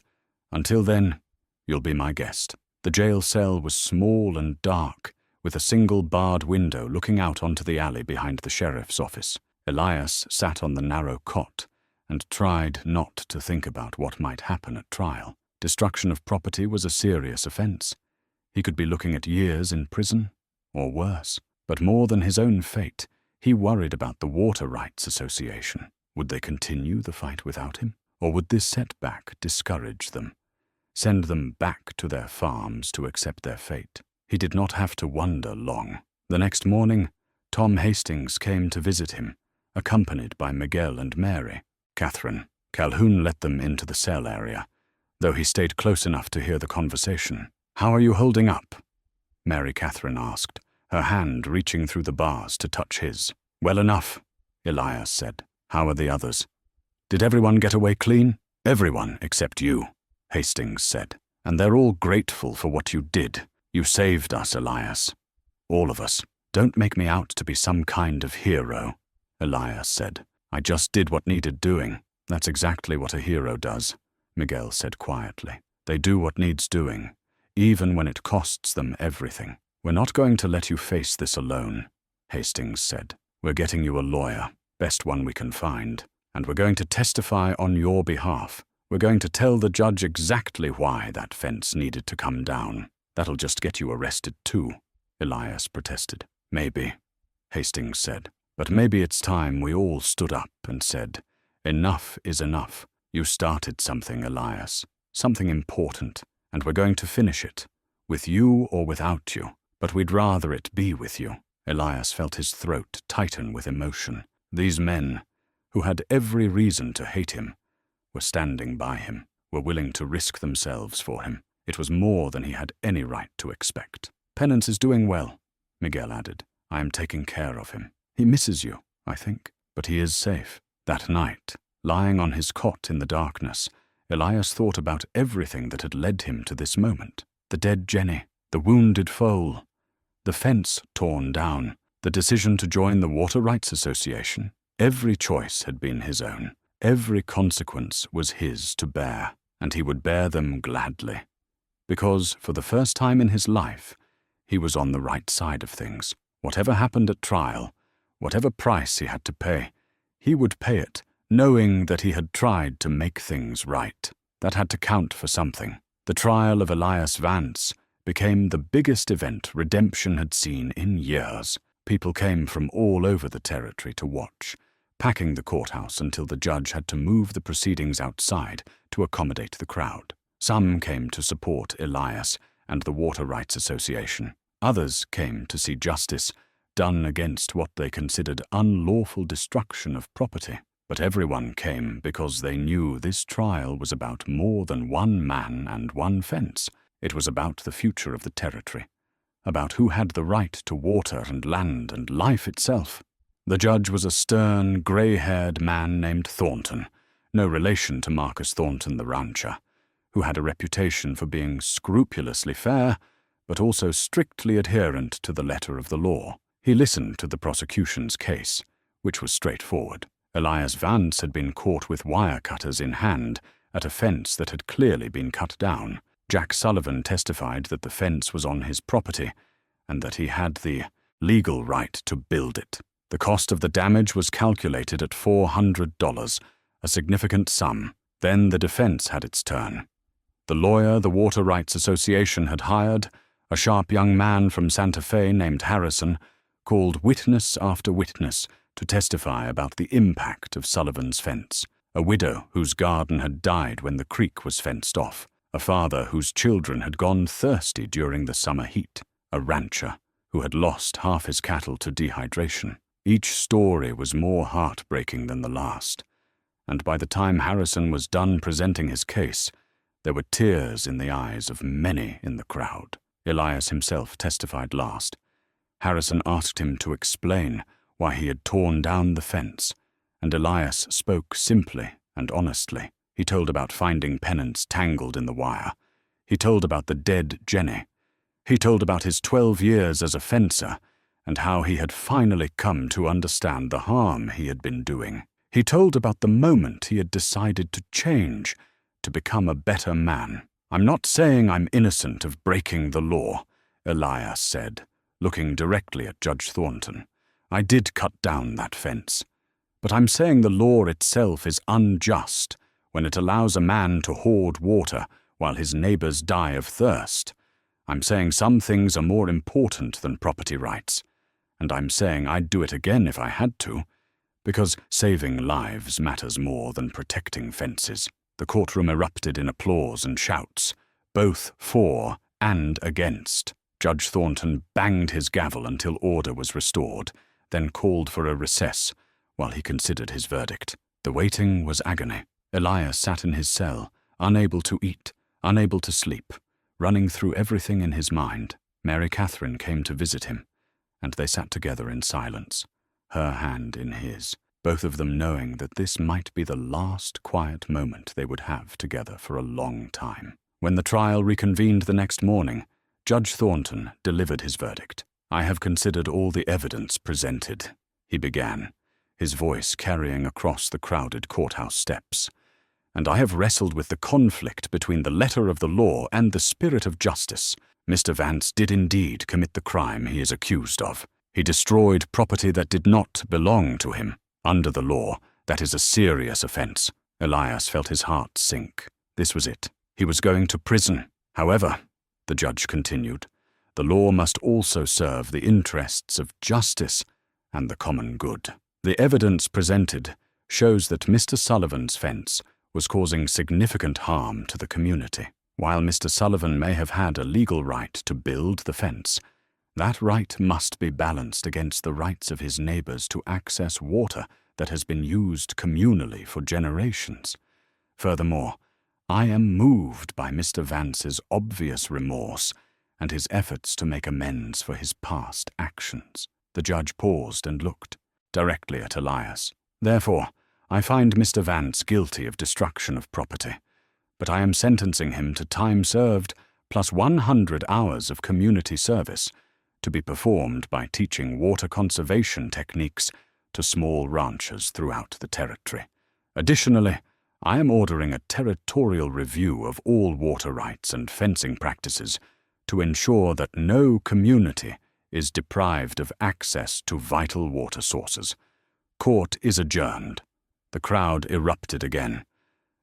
Until then, you'll be my guest." The jail cell was small and dark, with a single barred window looking out onto the alley behind the sheriff's office. Elias sat on the narrow cot and tried not to think about what might happen at trial. Destruction of property was a serious offense. He could be looking at years in prison, or worse. But more than his own fate, he worried about the Water Rights Association. Would they continue the fight without him? Or would this setback discourage them, send them back to their farms to accept their fate? He did not have to wonder long. The next morning, Tom Hastings came to visit him, accompanied by Miguel and Mary. Catherine. Calhoun let them into the cell area, though he stayed close enough to hear the conversation. "How are you holding up?" Mary Catherine asked, her hand reaching through the bars to touch his. "Well enough," Elias said. "How are the others?" "Did everyone get away clean?" "Everyone except you," Hastings said. "And they're all grateful for what you did. You saved us, Elias. All of us. Don't make me out to be some kind of hero," Elias said. "I just did what needed doing." "That's exactly what a hero does," Miguel said quietly. "They do what needs doing, even when it costs them everything." "We're not going to let you face this alone," Hastings said. "We're getting you a lawyer, best one we can find, and we're going to testify on your behalf. We're going to tell the judge exactly why that fence needed to come down." "That'll just get you arrested too," Elias protested. "Maybe," Hastings said. "But maybe it's time we all stood up and said, enough is enough. You started something, Elias, something important, and we're going to finish it, with you or without you. But we'd rather it be with you." Elias felt his throat tighten with emotion. These men, who had every reason to hate him, were standing by him, were willing to risk themselves for him. It was more than he had any right to expect. "Penance is doing well," Miguel added. "I am taking care of him. He misses you, I think, but he is safe." That night, lying on his cot in the darkness, Elias thought about everything that had led him to this moment. The dead Jenny, the wounded foal, the fence torn down, the decision to join the Water Rights Association. Every choice had been his own. Every consequence was his to bear, and he would bear them gladly. Because, for the first time in his life, he was on the right side of things. Whatever happened at trial, whatever price he had to pay, he would pay it, knowing that he had tried to make things right. That had to count for something. The trial of Elias Vance became the biggest event Redemption had seen in years. People came from all over the territory to watch, packing the courthouse until the judge had to move the proceedings outside to accommodate the crowd. Some came to support Elias and the Water Rights Association. Others came to see justice done against what they considered unlawful destruction of property. But everyone came because they knew this trial was about more than one man and one fence. It was about the future of the territory, about who had the right to water and land and life itself. The judge was a stern, gray-haired man named Thornton, no relation to Marcus Thornton the rancher, who had a reputation for being scrupulously fair, but also strictly adherent to the letter of the law. He listened to the prosecution's case, which was straightforward. Elias Vance had been caught with wire cutters in hand at a fence that had clearly been cut down. Jack Sullivan testified that the fence was on his property and that he had the legal right to build it. The cost of the damage was calculated at $400, a significant sum. Then the defense had its turn. The lawyer the Water Rights Association had hired, a sharp young man from Santa Fe named Harrison, called witness after witness to testify about the impact of Sullivan's fence. A widow whose garden had died when the creek was fenced off. A father whose children had gone thirsty during the summer heat. A rancher who had lost half his cattle to dehydration. Each story was more heartbreaking than the last, and by the time Harrison was done presenting his case, there were tears in the eyes of many in the crowd. Elias himself testified last. Harrison asked him to explain why he had torn down the fence, and Elias spoke simply and honestly. He told about finding Penance tangled in the wire. He told about the dead Jenny. He told about his 12 years as a fencer and how he had finally come to understand the harm he had been doing. He told about the moment he had decided to change, to become a better man. "I'm not saying I'm innocent of breaking the law," Elias said, looking directly at Judge Thornton. "I did cut down that fence. But I'm saying the law itself is unjust when it allows a man to hoard water while his neighbors die of thirst. I'm saying some things are more important than property rights, and I'm saying I'd do it again if I had to, because saving lives matters more than protecting fences." The courtroom erupted in applause and shouts, both for and against. Judge Thornton banged his gavel until order was restored, then called for a recess while he considered his verdict. The waiting was agony. Elias sat in his cell, unable to eat, unable to sleep, running through everything in his mind. Mary Catherine came to visit him, and they sat together in silence, her hand in his, both of them knowing that this might be the last quiet moment they would have together for a long time. When the trial reconvened the next morning, Judge Thornton delivered his verdict. "I have considered all the evidence presented," he began, his voice carrying across the crowded courthouse steps, "and I have wrestled with the conflict between the letter of the law and the spirit of justice. Mr. Vance did indeed commit the crime he is accused of. He destroyed property that did not belong to him. Under the law, that is a serious offense." Elias felt his heart sink. This was it. He was going to prison. "However," the judge continued, "the law must also serve the interests of justice and the common good. The evidence presented shows that Mr. Sullivan's fence was causing significant harm to the community. While Mr. Sullivan may have had a legal right to build the fence, that right must be balanced against the rights of his neighbors to access water that has been used communally for generations. Furthermore, I am moved by Mr. Vance's obvious remorse and his efforts to make amends for his past actions." The judge paused and looked directly at Elias. "Therefore, I find Mr. Vance guilty of destruction of property, but I am sentencing him to time served plus 100 hours of community service to be performed by teaching water conservation techniques to small ranchers throughout the territory. Additionally, I am ordering a territorial review of all water rights and fencing practices to ensure that no community is deprived of access to vital water sources. Court is adjourned." The crowd erupted again,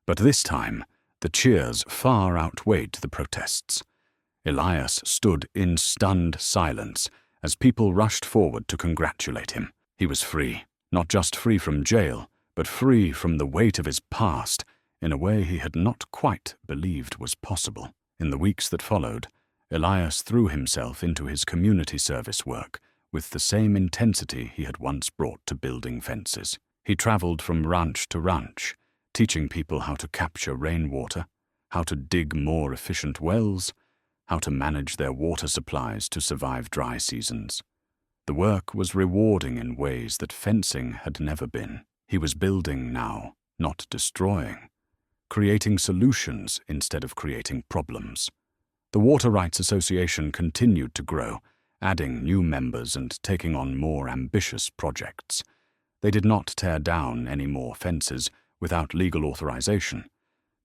but this time the cheers far outweighed the protests. Elias stood in stunned silence as people rushed forward to congratulate him. He was free, not just free from jail, but free from the weight of his past in a way he had not quite believed was possible. In the weeks that followed, Elias threw himself into his community service work with the same intensity he had once brought to building fences. He traveled from ranch to ranch, teaching people how to capture rainwater, how to dig more efficient wells, how to manage their water supplies to survive dry seasons. The work was rewarding in ways that fencing had never been. He was building now, not destroying, creating solutions instead of creating problems. The Water Rights Association continued to grow, adding new members and taking on more ambitious projects. They did not tear down any more fences without legal authorization,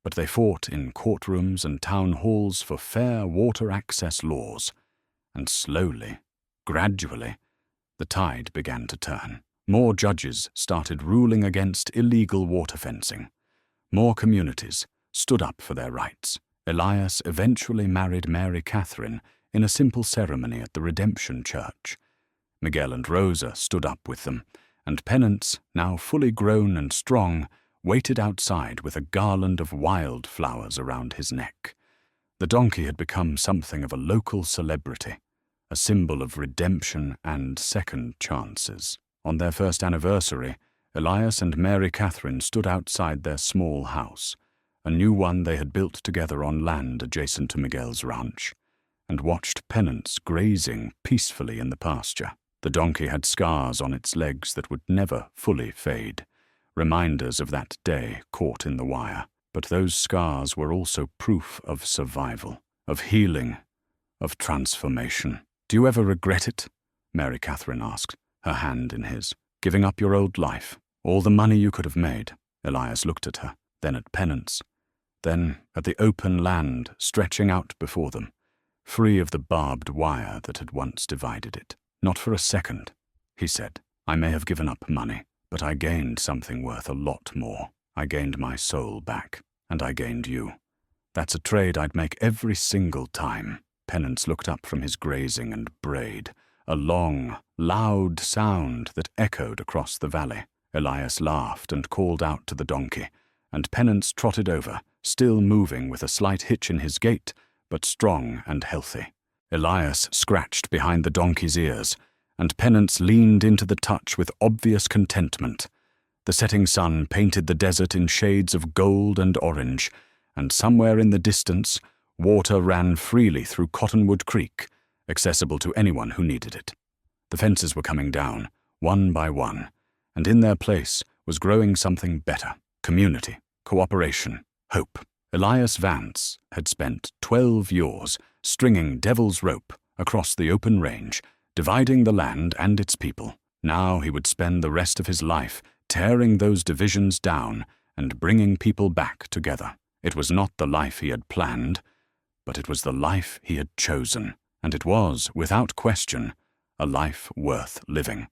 but they fought in courtrooms and town halls for fair water access laws, and slowly, gradually, the tide began to turn. More judges started ruling against illegal water fencing. More communities stood up for their rights. Elias eventually married Mary Catherine in a simple ceremony at the Redemption Church. Miguel and Rosa stood up with them, and Penance, now fully grown and strong, waited outside with a garland of wildflowers around his neck. The donkey had become something of a local celebrity, a symbol of redemption and second chances. On their first anniversary, Elias and Mary Catherine stood outside their small house, a new one they had built together on land adjacent to Miguel's ranch, and watched Penance grazing peacefully in the pasture. The donkey had scars on its legs that would never fully fade, reminders of that day caught in the wire. But those scars were also proof of survival, of healing, of transformation. "Do you ever regret it?" Mary Catherine asked, her hand in his. "Giving up your old life?" All the money you could have made. Elias looked at her, then at Penance, then at the open land stretching out before them, free of the barbed wire that had once divided it. Not for a second, he said. I may have given up money, but I gained something worth a lot more. I gained my soul back, and I gained you. That's a trade I'd make every single time. Penance looked up from his grazing and brayed, a long, loud sound that echoed across the valley. Elias laughed and called out to the donkey, and Penance trotted over, still moving with a slight hitch in his gait, but strong and healthy. Elias scratched behind the donkey's ears, and Penance leaned into the touch with obvious contentment. The setting sun painted the desert in shades of gold and orange, and somewhere in the distance, water ran freely through Cottonwood Creek, accessible to anyone who needed it. The fences were coming down, one by one, and in their place was growing something better: community, cooperation, hope. Elias Vance had spent 12 years stringing devil's rope across the open range, dividing the land and its people. Now he would spend the rest of his life tearing those divisions down and bringing people back together. It was not the life he had planned, but it was the life he had chosen, and it was, without question, a life worth living.